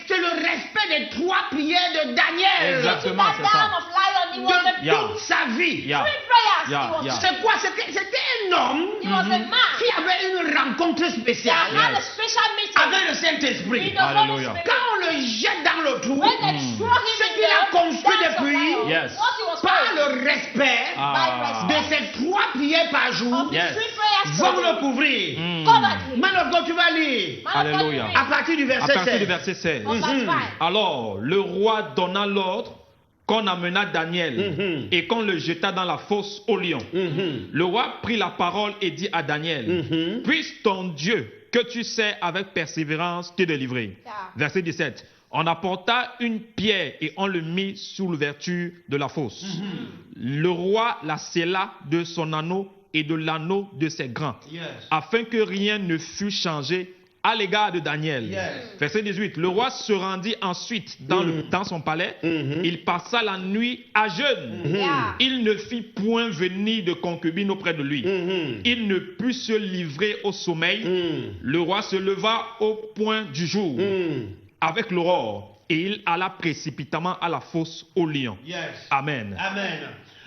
B: c'est le respect des trois prières de Daniel.
C: Exactement.
D: That
C: c'est ça.
D: down of lion, he was
B: De
D: a
C: Yeah.
B: toute sa vie.
C: Yeah.
D: 3 prayers.
C: Yeah,
D: He was,
C: yeah.
B: C'est quoi? C'était un homme
D: he was a man
B: qui avait une rencontre
D: that
B: spéciale
D: had a
C: Yes.
D: special meeting
B: avec le
D: with
B: Saint-Esprit.
D: the Holy
C: Hallelujah.
D: Spirit.
B: Quand on le jette dans le trou,
D: When they threw him
B: Ce
D: in
B: qu'il a
D: the
B: construit
D: dance of
B: depuis,
D: lion,
C: Yes.
D: what he was
B: par
D: praying,
B: le respect
C: Ah.
B: de ces trois prières par jour,
D: of the
C: Yes.
D: 3 prayers
B: vont le
D: today,
B: couvrir.
C: Mm.
D: covered him.
B: Man of God, tu vas lire
D: Man of God,
C: Hallelujah.
D: you
B: à
D: read
B: partir du
C: À
B: verset
C: partir du
B: 16.
C: verset 16.
D: on verse 5.
C: Alors, le roi donna l'ordre qu'on amena Daniel
B: Mhm.
C: et qu'on le jeta dans la fosse au lion.
B: Mhm.
C: Le roi prit la parole et dit à Daniel,
B: Mhm.
C: puisse ton Dieu, que tu sais avec persévérance, te délivrer.
D: Yeah.
C: Verset 17. On apporta une pierre et on le mit sous l'ouverture de la fosse. Le roi la scella de son anneau et de l'anneau de ses grands,
B: Yes.
C: afin que rien ne fût changé à l'égard de Daniel.
B: Yes.
C: Verset 18. Le roi se rendit ensuite dans son palais.
B: Mhm.
C: Il passa la nuit à jeûne.
D: Yeah.
C: Il ne fit point venir de concubine auprès de lui.
B: Mhm.
C: Il ne put se livrer au sommeil.
B: Mhm.
C: Le roi se leva au point du jour
B: Mhm.
C: avec l'aurore et il alla précipitamment à la fosse au lion.
B: Yes.
C: Amen.
B: Amen.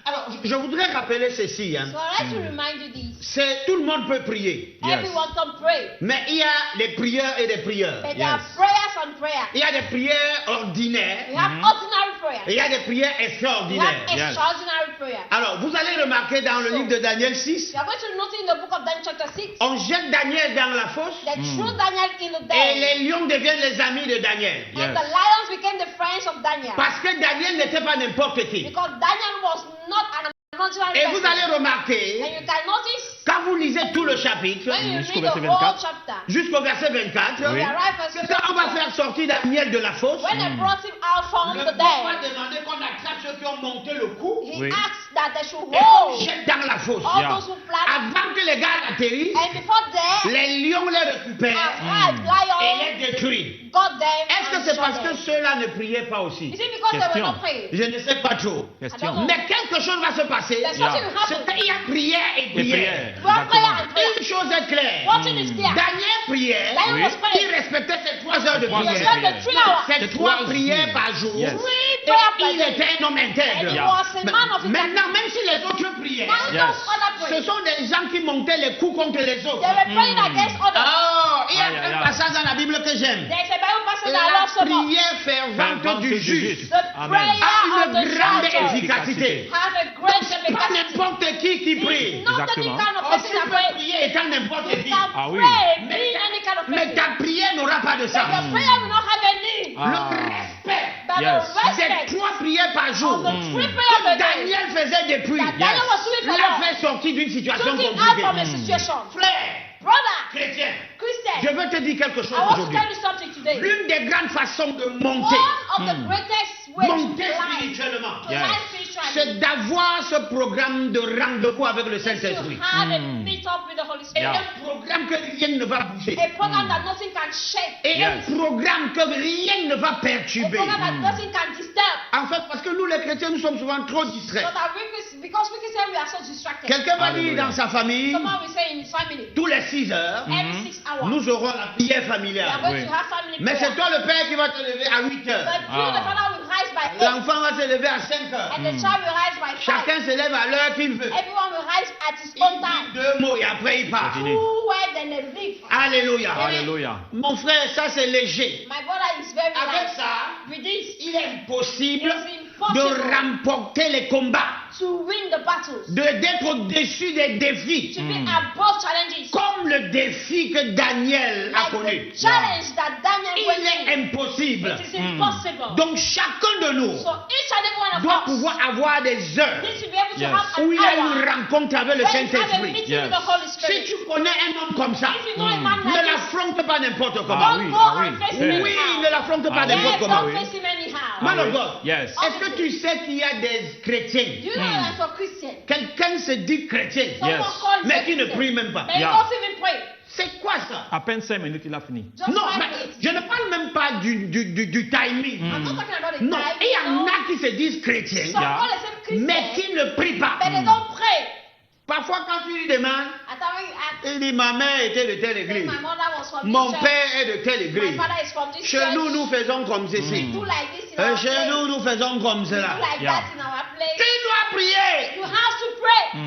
B: Alors, je voudrais rappeler ceci. Hein.
D: So I'd like to remind you this.
B: C'est tout le monde peut prier,
C: Yes.
D: Everyone can pray.
B: mais il y a des prières et des prières.
D: But there are
C: Yes.
D: prayers and prayers.
B: Il y a des prières ordinaires
D: We have ordinary
B: et
D: prayers.
B: il y a des prières
D: We
B: extraordinaires.
D: have
C: Yes.
D: extraordinary prayers.
B: Alors, vous allez remarquer dans le livre de Daniel 6,
D: You are going to notice in the book of Daniel chapter 6,
B: on jette Daniel dans la fosse
D: they threw Daniel in the
B: et
D: den,
B: les lions deviennent les amis de Daniel.
C: Yes.
D: and the lions became the friends of Daniel.
B: Parce que Daniel n'était pas n'importe qui.
D: Because Daniel was not an ordinary
B: Et vous
D: person.
B: allez remarquer,
D: And you can notice
B: quand vous lisez tout le chapitre,
D: when you
C: Jusqu'au
D: read the
C: verset
D: whole
C: 24.
D: chapter,
B: jusqu'au verset 24,
D: we arrive at
B: que quand on va faire sortir Daniel de la fosse,
D: when they brought him out from
B: le
D: the
B: roi va
D: den,
B: demander qu'on attrape ceux qui ont monté le coup
D: he
C: Oui.
D: asked that they should
B: et qu'on
D: hold
B: jette dans la fosse.
D: all
C: Yeah.
D: those who planted.
B: Avant que les gars atterrissent,
D: And before that,
B: les lions les récupèrent
D: arrived
B: et
D: lions,
B: les détruisent.
D: got them,
B: Est-ce que
D: and
B: c'est
D: shot
B: parce que
D: them.
B: ceux-là ne priaient pas aussi?
D: Is it because they were
C: Question.
D: not praying?
B: Je ne sais pas trop.
C: Question.
B: Mais quelque chose va se passer.
D: There's
C: Yeah.
D: something will
B: C'est
D: happen.
B: qu'il y a prière et
C: Et
B: prière.
C: prière.
D: We have prayer
C: Exactement.
D: and prayer.
B: Une chose est claire.
D: One thing is clear.
B: Daniel priait.
D: Daniel
C: Oui.
D: was
B: Il
D: praying.
B: respectait ses 3 heures de
C: Trois
D: He
C: heures de
B: prière.
D: respected 3 hours.
B: Ces
C: C'est
B: 3
C: trois
B: prières
C: jours.
B: par jour.
C: Yes.
B: Et
D: Prayer per
B: il
D: day.
B: était un homme intègre.
D: And he
C: Yeah.
D: was a man of
B: Maintenant, même si les autres priaient,
D: Now
C: Yes.
D: those other
B: ce
D: prayers,
B: sont des gens qui montaient les coups contre les autres.
D: they were praying against others.
B: Oh, il y a
C: Aïe, aïe,
B: un
C: aïe.
B: passage dans la Bible que j'aime.
D: There's a Bible passage that I
B: La
D: love so much.
B: prière fervente du juste
D: The
C: Amen.
D: prayer
B: a
D: of
B: une
D: the
B: grande
D: righteous
B: efficacité.
D: have a great
B: Pas
D: efficacy.
B: n'importe qui prie.
D: It's not any
C: Exactement.
D: kind of
B: Oh,
D: person
B: tu
D: that
B: peux
D: prays.
B: prier étant n'importe
D: You
B: qui.
D: can
C: Ah oui.
D: pray
B: Mais
D: being
B: ta-
D: any kind of
B: Mais
D: person.
B: ta prière n'aura pas de
D: But
B: sens.
D: your prayer will not have a need.
C: Ah.
B: Le respect
D: But
C: Yes.
D: the respect
B: des 3 prières par
D: of
B: jour
D: the 3 prayers
B: que
D: per day
B: Daniel faisait depuis
D: that Daniel was doing for
B: l'a
D: God
B: fait sortir d'une situation
D: took him out
B: compliquée.
D: from a situation.
B: Frère,
D: Brother,
B: chrétien, je
D: Christian,
B: veux te dire quelque chose
D: I want to
B: aujourd'hui.
D: tell you something today.
B: L'une des grandes façons de
D: One
B: monter,
D: of the greatest ways to
B: monter
D: life,
B: spirituellement,
D: to
C: Yes.
D: life spiritually,
B: c'est d'avoir ce programme de rendez-vous avec le
D: is to
B: Saint-Esprit.
D: have a meet up with the Holy
B: Et
D: Spirit.
C: Yeah.
B: un programme que rien ne va bouger.
D: A program that nothing can shake.
B: Et
C: Yes.
B: un programme que rien ne va
D: A
B: perturber.
D: program that nothing can disturb.
B: En fait, parce que nous les chrétiens, nous sommes souvent trop distraits.
D: So that because we Christians we are so distracted.
B: Quelqu'un va dire
C: Alléluia.
B: dans sa famille,
D: Someone will say in his family,
B: tous les 6 heures,
D: every 6 hours,
B: nous aurons la prière
D: we are
B: familiale.
D: going
C: Oui.
D: to have family
B: Mais c'est
D: prayer.
B: toi le père qui va te lever à 8
D: But
B: heures.
D: you, the father, will rise by 8,
B: L'enfant va se lever à 5 heures.
D: and the child will rise by 5.
B: Chacun se lève à l'heure qu'il veut.
D: Everyone will rise at his
B: Il
D: own
B: dit
D: time.
B: 2 mots et après il part.
C: Continue.
D: 2 words and they leave.
B: Alléluia.
C: Alléluia.
B: Mon frère, ça c'est léger.
D: My brother is very
B: Avec
D: light.
B: ça,
D: With this,
B: il est possible
D: it is
B: de
D: possible
B: remporter les combats,
D: to win the battles,
B: d'être au-dessus des défis,
D: to be above challenges.
B: comme le défi que Daniel a
D: Like
B: connu.
D: the challenge that Daniel
B: Il
D: went
B: est
D: through.
B: impossible.
D: It is impossible.
B: Donc chacun de nous
D: So each and every one of
B: doit
D: us
B: pouvoir avoir des heures
D: needs to be able to
C: Yes.
D: have
B: où
D: an
B: il y a
D: hour
B: une rencontre avec le
D: when you have a
B: Saint-Esprit.
D: meeting
C: Yes.
D: with the Holy
B: Si
D: Spirit.
B: tu connais un homme comme ça,
D: If you know a man
B: ne
D: like this,
B: l'affronte pas n'importe comment.
C: Ah
D: don't
C: oui,
D: go
C: ah
D: and
C: oui.
D: face him
B: Oui,
D: anyhow.
B: ne l'affronte pas
C: Ah
B: n'importe
D: Yes,
B: comment.
D: don't
C: oui.
D: face him anyhow.
B: Man of
C: oui.
B: God,
C: Yes.
B: est-ce que tu sais qu'il y a des chrétiens?
D: Do you know that for Christians,
B: Quelqu'un se dit chrétien,
D: someone
C: Yes.
D: calls
B: mais
D: himself
B: qui ne
D: Christian,
B: prie même pas.
D: but he
C: Yeah.
D: don't even pray.
B: C'est quoi ça?
C: À peine 5 minutes, il a fini.
D: Just
B: Non,
D: like
B: mais
D: it.
B: je ne parle même pas du timing.
D: I'm not talking about the
B: Non,
D: time,
B: il y en
D: no.
B: a qui se disent chrétiens,
D: Some
C: Yeah.
D: call themselves Christians,
B: mais qui ne prient pas.
D: but they don't pray.
B: Parfois, quand tu lui demandes,
D: I thought when you ask,
B: il dit ma mère était de telle
D: say,
B: église,
D: my mother was from
B: mon
D: this church,
B: père est de telle
D: my
B: église.
D: father is from this
B: Chez
D: church.
B: nous, nous faisons comme ceci.
D: Do like this in our
B: Chez
D: place.
B: nous, nous faisons comme
D: Do
B: cela.
D: like
C: Yeah.
D: that in our place.
B: Tu dois prier.
D: You have to pray.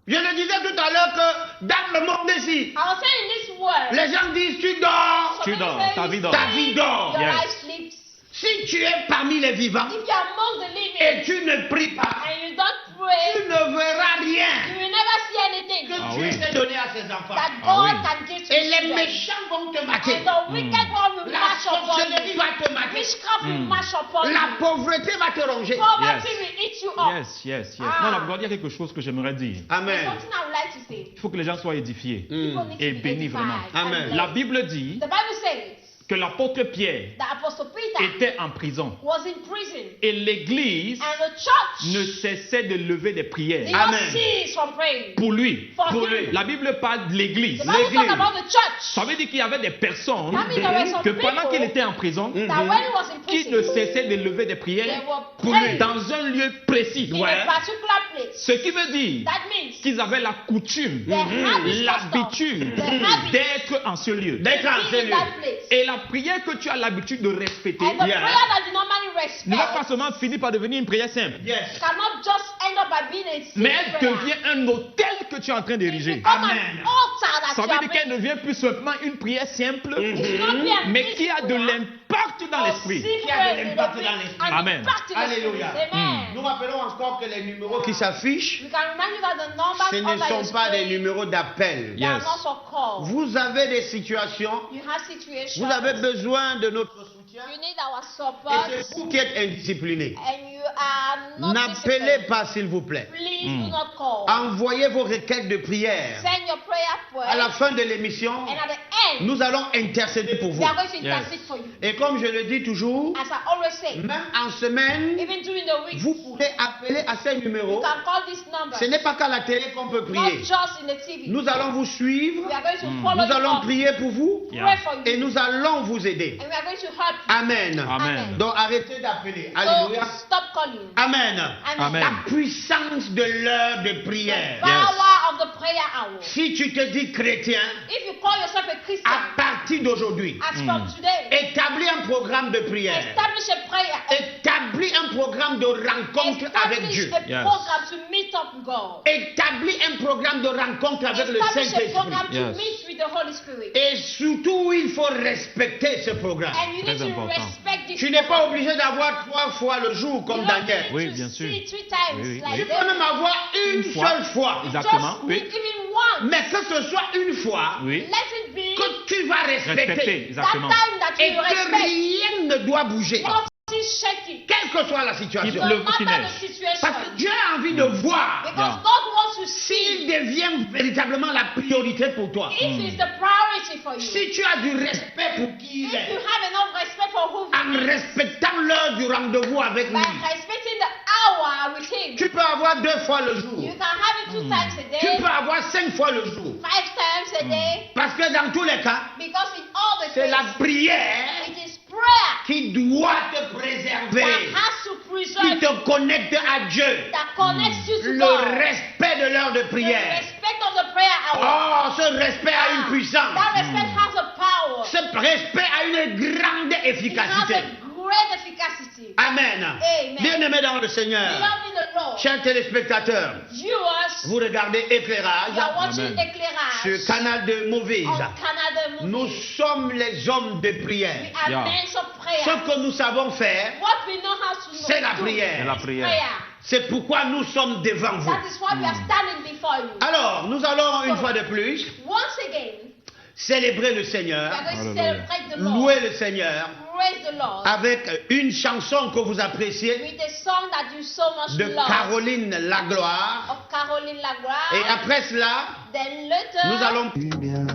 B: Je le disais tout à l'heure que dans le monde ici,
D: I was saying in this world,
B: les gens disent tu dors.
C: Tu
D: some people
C: dors,
D: say
C: ta
D: you
C: vie dort.
B: Ta
D: sleep,
B: vie dort.
D: your
C: Yes.
D: life sleeps.
B: Si tu es parmi les vivants
D: If you are among the living
B: et tu ne pries pas,
D: and you don't
B: tu
D: pray,
B: ne verras
D: you
B: rien
D: will never see anything
B: que
C: Ah
B: tu
C: oui.
B: aies donné à ses enfants.
D: that
C: Ah
D: God
C: oui.
D: can give to
B: Et
D: his
B: les
D: children.
B: méchants vont te mater.
D: And the wicked one will
B: La
D: march upon
B: sorcellerie
D: you.
B: va te mater.
D: Witchcraft will march upon
B: La
D: you.
B: pauvreté va te ronger.
D: Poverty
C: Yes.
D: will eat you up.
C: Yes, yes, yes.
D: Ah.
C: Non, la God, il y a quelque chose que j'aimerais dire.
D: There's
B: Amen.
D: something I would like to say.
C: Il faut que les gens soient édifiés.
D: People need
C: Et
D: to be
C: bénis
D: edified
C: vraiment.
D: and
B: Amen.
D: blessed.
C: La Bible dit
D: The Bible says
C: que l'apôtre Pierre
D: that Apostle Peter
C: était en prison.
D: was in prison
C: Et l'église
D: and the church
C: ne cessait de lever des
D: did
C: prières
D: not
B: Amen.
D: cease from praying.
C: pour lui.
D: For
B: Pour
D: him.
B: lui.
C: La Bible parle de l'église.
D: The Bible talks about the church.
C: Ça veut dire qu'il y avait des personnes
D: That means there were some
C: que pendant
D: people
C: qu'il était en prison,
D: that when he was in
C: qui ne
D: prison,
C: cessaient de lever des
D: they
C: prières
D: were
C: pour lui
D: praying
C: dans un lieu précis.
D: in a particular place.
C: Ce qui veut dire
D: That means
C: qu'ils avaient la coutume,
D: they had this
C: l'habitude
D: custom, they had it
C: d'être en ce lieu.
B: D'être en
D: to
B: ce
D: be in
B: lieu.
D: that place.
C: Et la prière que tu as l'habitude de respecter
D: And the
B: Yeah.
D: prayer that you normally
C: ne va pas
D: respect
C: seulement finir par devenir une prière simple,
B: Yes.
D: cannot just end up by being a
C: mais
D: simple
C: elle
D: prayer.
C: devient un autel que tu es en train
D: It
C: d'ériger.
D: becomes
B: Amen.
D: an altar that
C: Ça
D: you
C: veut
D: are
C: dire qu'elle
D: bringing.
C: ne devient plus simplement une prière simple,
D: It should not be an
C: mais qui a de
D: easy prayer,
C: l'impact dans
D: or
C: l'esprit.
D: simple
B: Qui a de
D: prayer in
B: l'impact
D: the
B: dans
D: spirit
B: l'esprit.
D: and
C: Amen.
D: impact in the spirit.
B: Alléluia.
D: Amen.
B: Nous rappelons encore que les numéros qui s'affichent,
D: We can remind you that the numbers
B: ce ne
D: under your
B: sont pas des
D: screen,
B: numéros d'appel.
D: they are
C: Yes.
D: not for call.
B: Vous avez des situations,
D: You have situations.
B: vous avez besoin de notre soutien,
D: You need our
B: et
D: support.
B: c'est vous qui êtes indiscipliné.
D: And you are not
B: N'appelez
D: disciplined.
B: pas, s'il vous plaît.
D: Please do not call.
B: Envoyez vos requêtes de prière.
D: Send your prayer
B: À la
D: point.
B: fin de l'émission,
D: And at the end,
B: nous allons intercéder pour vous.
D: we are going to
C: Yes.
D: intercede for you.
B: Et comme je le dis toujours,
D: As I always say,
B: même en semaine,
D: even during the week,
B: vous pourrez appeler à ces
D: you
B: numéros.
D: can call this number.
B: Ce n'est pas qu'à la télé qu'on peut
D: Not
B: prier.
D: just in the TV.
B: Nous allons vous suivre,
D: We are going to follow
B: nous allons
D: you up,
B: prier pour vous
C: Yeah.
D: pray for you,
B: et nous allons vous aider.
D: and we are going to help you.
B: Amen.
C: Amen.
B: Donc arrêtez d'appeler.
D: So
B: Alléluia.
D: stop calling.
B: Amen.
C: Amen.
B: La puissance de l'heure de prière.
D: Power of the prayer hour.
B: Si tu te dis chrétien,
D: If you call yourself a Christian,
B: à partir d'aujourd'hui,
D: as from today,
B: établis un programme de prière.
D: establish a prayer.
B: Établis un programme de rencontre avec
D: Establish
B: Dieu.
D: a
C: Yes.
D: program to meet up with God.
B: Établis un programme de rencontre avec le
D: Establish a
B: Saint-Esprit.
D: program to
C: Yes.
D: meet with the Holy Spirit.
B: Et surtout, il faut respecter ce programme.
D: And you need
C: Très
D: to
C: important.
D: respect this
B: Tu n'es pas
D: program.
B: obligé d'avoir 3 fois le jour
D: You
B: comme
D: don't
B: Daniel.
D: need
C: Oui,
D: to
C: bien sûr.
D: see 3 times
C: Oui, oui,
D: like
C: oui.
B: Tu
D: that.
B: peux même avoir une
C: fois.
B: seule fois.
C: Exactement.
D: Just
C: Oui.
D: need even one.
B: Mais que ce soit une fois
C: Oui.
D: Let it be
B: que tu vas
C: Respecter.
B: respecter.
D: that
C: Exactement.
D: time that
B: Et
D: you
B: que
D: respect.
B: rien ne doit bouger.
D: Nothing shaking.
B: Quelle que soit la
C: Qu'il
B: situation.
C: pleuve
D: No
C: ou qu'il
D: matter
C: neige.
D: the situation.
B: Parce que Dieu a envie de voir
D: Because
C: Yeah.
D: God wants to see
B: s'il devient véritablement la priorité pour toi.
D: if it's the priority for you.
B: Si tu as du respect pour qui il
D: If you
B: est,
D: have enough respect for who
B: en
D: he is,
B: respectant l'heure du rendez-vous avec
D: by
B: lui,
D: respecting the hour with him,
B: tu peux avoir 2 fois le jour.
D: you can have it 2 times a
B: Tu
D: day,
B: peux avoir 5 fois le jour.
D: 5 times a day,
B: Parce que dans tous les cas,
D: because in all the
B: c'est la
D: cases,
B: prière
D: it is prayer
B: qui doit te préserver,
D: that has to
B: qui
D: preserve
B: te
D: you,
B: connecte à Dieu.
D: that connects you to
B: Le
D: God.
B: respect de l'heure de
D: The
B: prière.
D: respect of the prayer hour.
B: Oh, ce respect a une puissance.
D: That respect has a power.
B: Ce respect a une grande
D: It has
B: efficacité.
D: a great efficacy.
B: Amen.
D: Amen.
B: Bien-aimés dans le Seigneur,
D: Beloved in the Lord,
B: chers téléspectateurs,
D: viewers,
B: Vous regardez Éclairage
D: You are watching
C: Amen.
D: Éclairage
B: sur Canal de Movies.
D: on Canada
B: Nous
D: Movie.
B: sommes les hommes de
D: We
B: prière.
D: are
C: Yeah.
D: men of prayer.
B: Ce que nous savons faire,
D: What we know how to know
B: c'est la
D: do
B: prière.
C: C'est la
D: is
C: prière.
D: prayer.
B: c'est pourquoi nous sommes devant vous.
D: That is why we are standing before you.
B: Alors, nous allons une fois de plus
D: Once again,
B: célébrer le
D: we
B: Seigneur,
D: are going to
C: Hallelujah.
D: celebrate the Lord.
B: louer le Seigneur
D: Praise the Lord.
B: avec une chanson que vous appréciez
D: With a song that you so much
B: de
D: love.
B: Caroline Lagloire.
D: Of Caroline Lagloire.
B: Et après cela,
D: Then later,
B: nous allons
A: Du bien.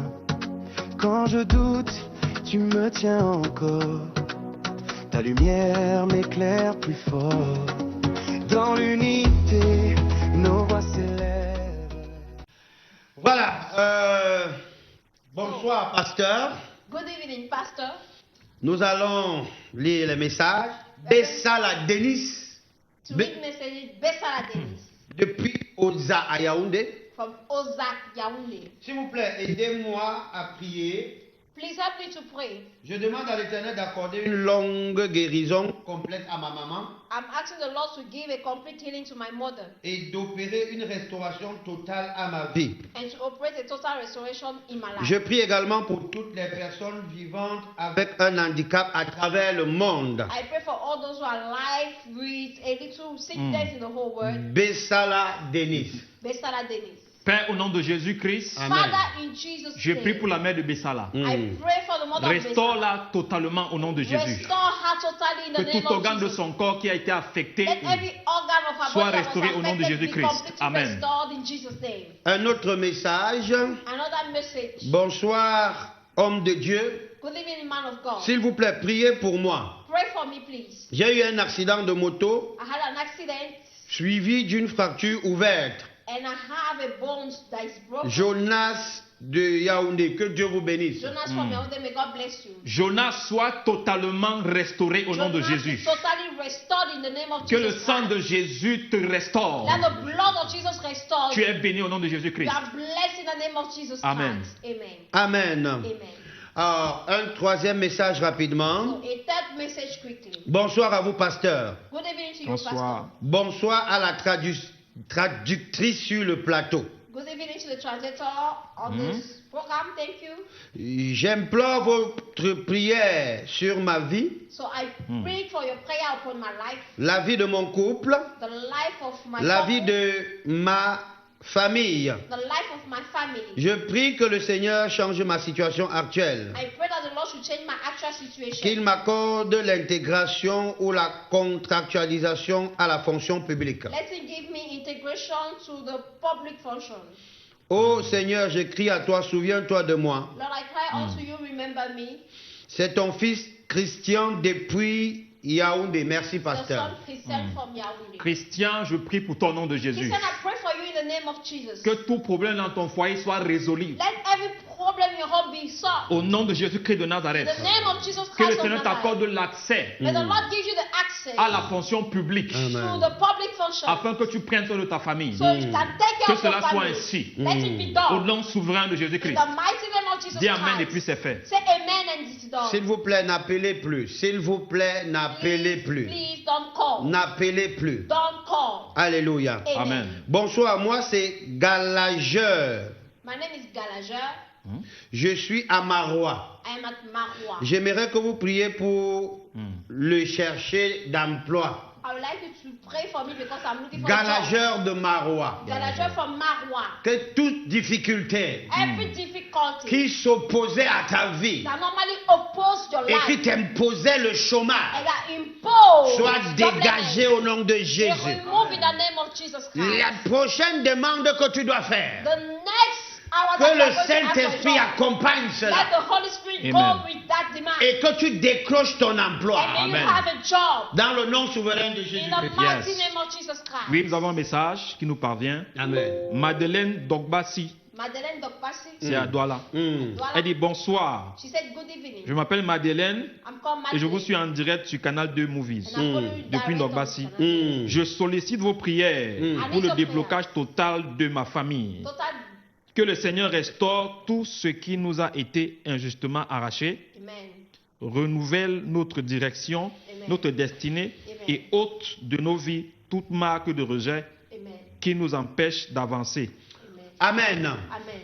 A: Quand je doute, tu me tiens encore. Ta lumière m'éclaire plus fort. Dans l'unité, nos voix s'élèvent.
B: Voilà. Bonsoir, pasteur.
D: Good evening, Pastor.
B: Nous allons lire les messages. Bessala Denis,
D: To read messages, Bessala Denis
B: depuis Oza à Yaoundé.
D: from Ozak Yaoundé.
B: S'il vous plaît, aidez-moi à prier.
D: Please help me to pray.
B: Je demande à l'Éternel d'accorder une longue guérison complète à ma maman
D: I'm asking the Lord to give a complete healing to my mother
B: et d'opérer une restauration totale à ma vie.
D: and to operate a total restoration in my life.
B: Je prie également pour toutes les personnes vivantes avec un handicap à travers le monde.
D: I pray for all those who are alive with a little sickness in the whole world.
B: Bessala Denis.
D: Bessala Denis.
C: Père, au nom de Jésus-Christ,
B: Amen.
D: Father, in Jesus'
C: je prie
D: name,
C: pour la mère de Bessala.
D: I pray for the mother of Bessala.
C: Restaure-la totalement au nom de Jésus.
D: Restore her totally in the
C: Que
D: name
C: tout
D: of
C: organe de
D: Jesus.
C: son corps qui a été affecté
D: Let every organ of her
C: soit
D: body that
C: restauré
D: was
C: au nom de
D: affected be
C: Jésus-Christ.
D: completely
C: Amen.
D: restored in Jesus' name.
B: Un autre message.
D: Another message.
B: Bonsoir, homme de Dieu.
D: Good evening, man of God.
B: S'il vous plaît, priez pour moi.
D: Pray for me, please.
B: J'ai eu un accident de moto
D: I had an accident
B: suivi d'une fracture ouverte.
D: and I have a bone that is broken.
B: Jonas de Yaoundé, que Dieu vous bénisse.
D: Jonas from Yaoundé, may God bless you.
C: Jonas soit totalement restauré au nom de
D: Jonas
C: Jésus.
D: is totally restored in the name of
C: Que le
D: Jesus
C: sang de
D: Christ.
C: Jésus te restaure.
D: Let the blood of Jesus restore
C: Tu
D: you.
C: es béni au nom de
D: You
C: Jésus-Christ.
D: are blessed in the name of Jesus
C: Amen.
D: Christ. Amen.
B: Amen.
D: Amen.
B: Alors, un troisième message rapidement.
D: So a third message quickly.
B: Bonsoir à vous, pasteur.
D: Good evening to you,
C: Bonsoir.
D: Pastor.
B: Bonsoir à la traductrice sur le plateau.
D: Good evening to the translator on this program. Thank you.
B: J'implore votre prière sur ma vie,
D: So I pray for your prayer upon my life,
B: la vie de mon couple,
D: the life of my
B: la
D: couple,
B: vie de ma famille.
D: the life of my family.
B: Je prie que le Seigneur change ma situation actuelle,
D: I pray that the Lord should change my actual
B: qu'il
D: situation.
B: m'accorde l'intégration ou la contractualisation à la fonction publique.
D: Let Him give me integration to the public function.
B: Ô Seigneur, je crie à toi, souviens-toi de moi.
D: Lord, I cry unto you, remember me.
B: C'est ton fils Christian depuis Yaoundé. Merci,
D: Your son
B: pasteur.
D: Christian from Yaoundé.
C: Christian, je prie pour ton nom de Jésus.
D: Christian, I pray for you in the name of Jesus.
C: Que tout problème dans ton foyer soit résolu.
D: Let every problem in your home be solved.
C: Au nom de Jésus-Christ de Nazareth.
D: In the name of Jesus
C: Que le
D: Christ of
C: Seigneur t'accorde
D: Nazareth.
C: l'accès
D: May the Lord give you the access
C: à la fonction publique.
D: to
B: Amen.
D: the public function.
C: Afin que tu prennes soin de ta famille.
D: So you can take
C: Que
D: care of your
C: cela soit
D: family.
C: ainsi.
D: Let it be
C: Au
D: done.
C: nom souverain de
D: In
C: Jésus-Christ.
D: the mighty name of Jesus
C: Dis Amen et puis
D: Christ.
C: c'est fait.
D: Say amen and it is done.
B: S'il vous plaît, n'appelez plus. S'il vous plaît, n'appelez plus.
D: Please don't call.
B: N'appelez plus.
D: Don't call.
B: Alléluia.
C: Amen.
B: Bonsoir, moi c'est Galageur.
D: My name is Galaja.
B: Je suis à Marois.
D: I am at Marwa.
B: J'aimerais que vous priez pour le chercher d'emploi.
D: I would like you to pray for me because I'm looking for a job.
B: Galageur de Marois.
D: Galaja from Marwa.
B: Que toute difficulté
D: Every difficulty
B: qui s'opposait à ta vie
D: that normally oppose your
B: et qui
D: life
B: t'imposait le chômage
D: and that impose
B: soit dégagé au nom de
D: Be
B: Jésus.
D: removed in the name of Jesus Christ.
B: La prochaine demande que tu dois faire,
D: The next hour
B: que
D: that you
B: le
D: are going to ask for
B: Saint-Esprit
D: job,
B: accompagne
D: let
B: cela
D: the Holy Spirit
C: Amen.
D: go with that demand.
B: et que tu décroches ton emploi
D: And may you
C: Amen.
D: have a job
B: dans le nom souverain de
D: in
B: Jésus.
D: the mighty
C: Yes.
D: name of Jesus Christ.
C: Oui, nous avons un message qui nous parvient.
B: Amen.
C: Madeleine Dogbassi,
D: Madeleine Dokpasi,
C: c'est à Douala.
B: Mm.
D: voilà.
C: Elle dit bonsoir.
D: She said good evening.
C: Je m'appelle Madeleine
D: I'm called
C: et je vous
D: Madeleine.
C: suis en direct sur Canal 2 Movies.
D: And I follow you
C: Depuis
D: direct on
C: Ndogbassi.
D: this channel.
B: Mm.
C: Je sollicite vos prières
B: Mm.
C: pour
D: I need
C: le
D: your
C: déblocage total de ma famille.
D: Total.
C: Que le Seigneur restaure tout ce qui nous a été injustement arraché,
D: Amen.
C: renouvelle notre direction,
D: Amen.
C: notre destinée
D: Amen.
C: et ôte de nos vies toute marque de rejet,
D: Amen.
C: qui nous empêchent d'avancer.
B: Amen.
D: Amen.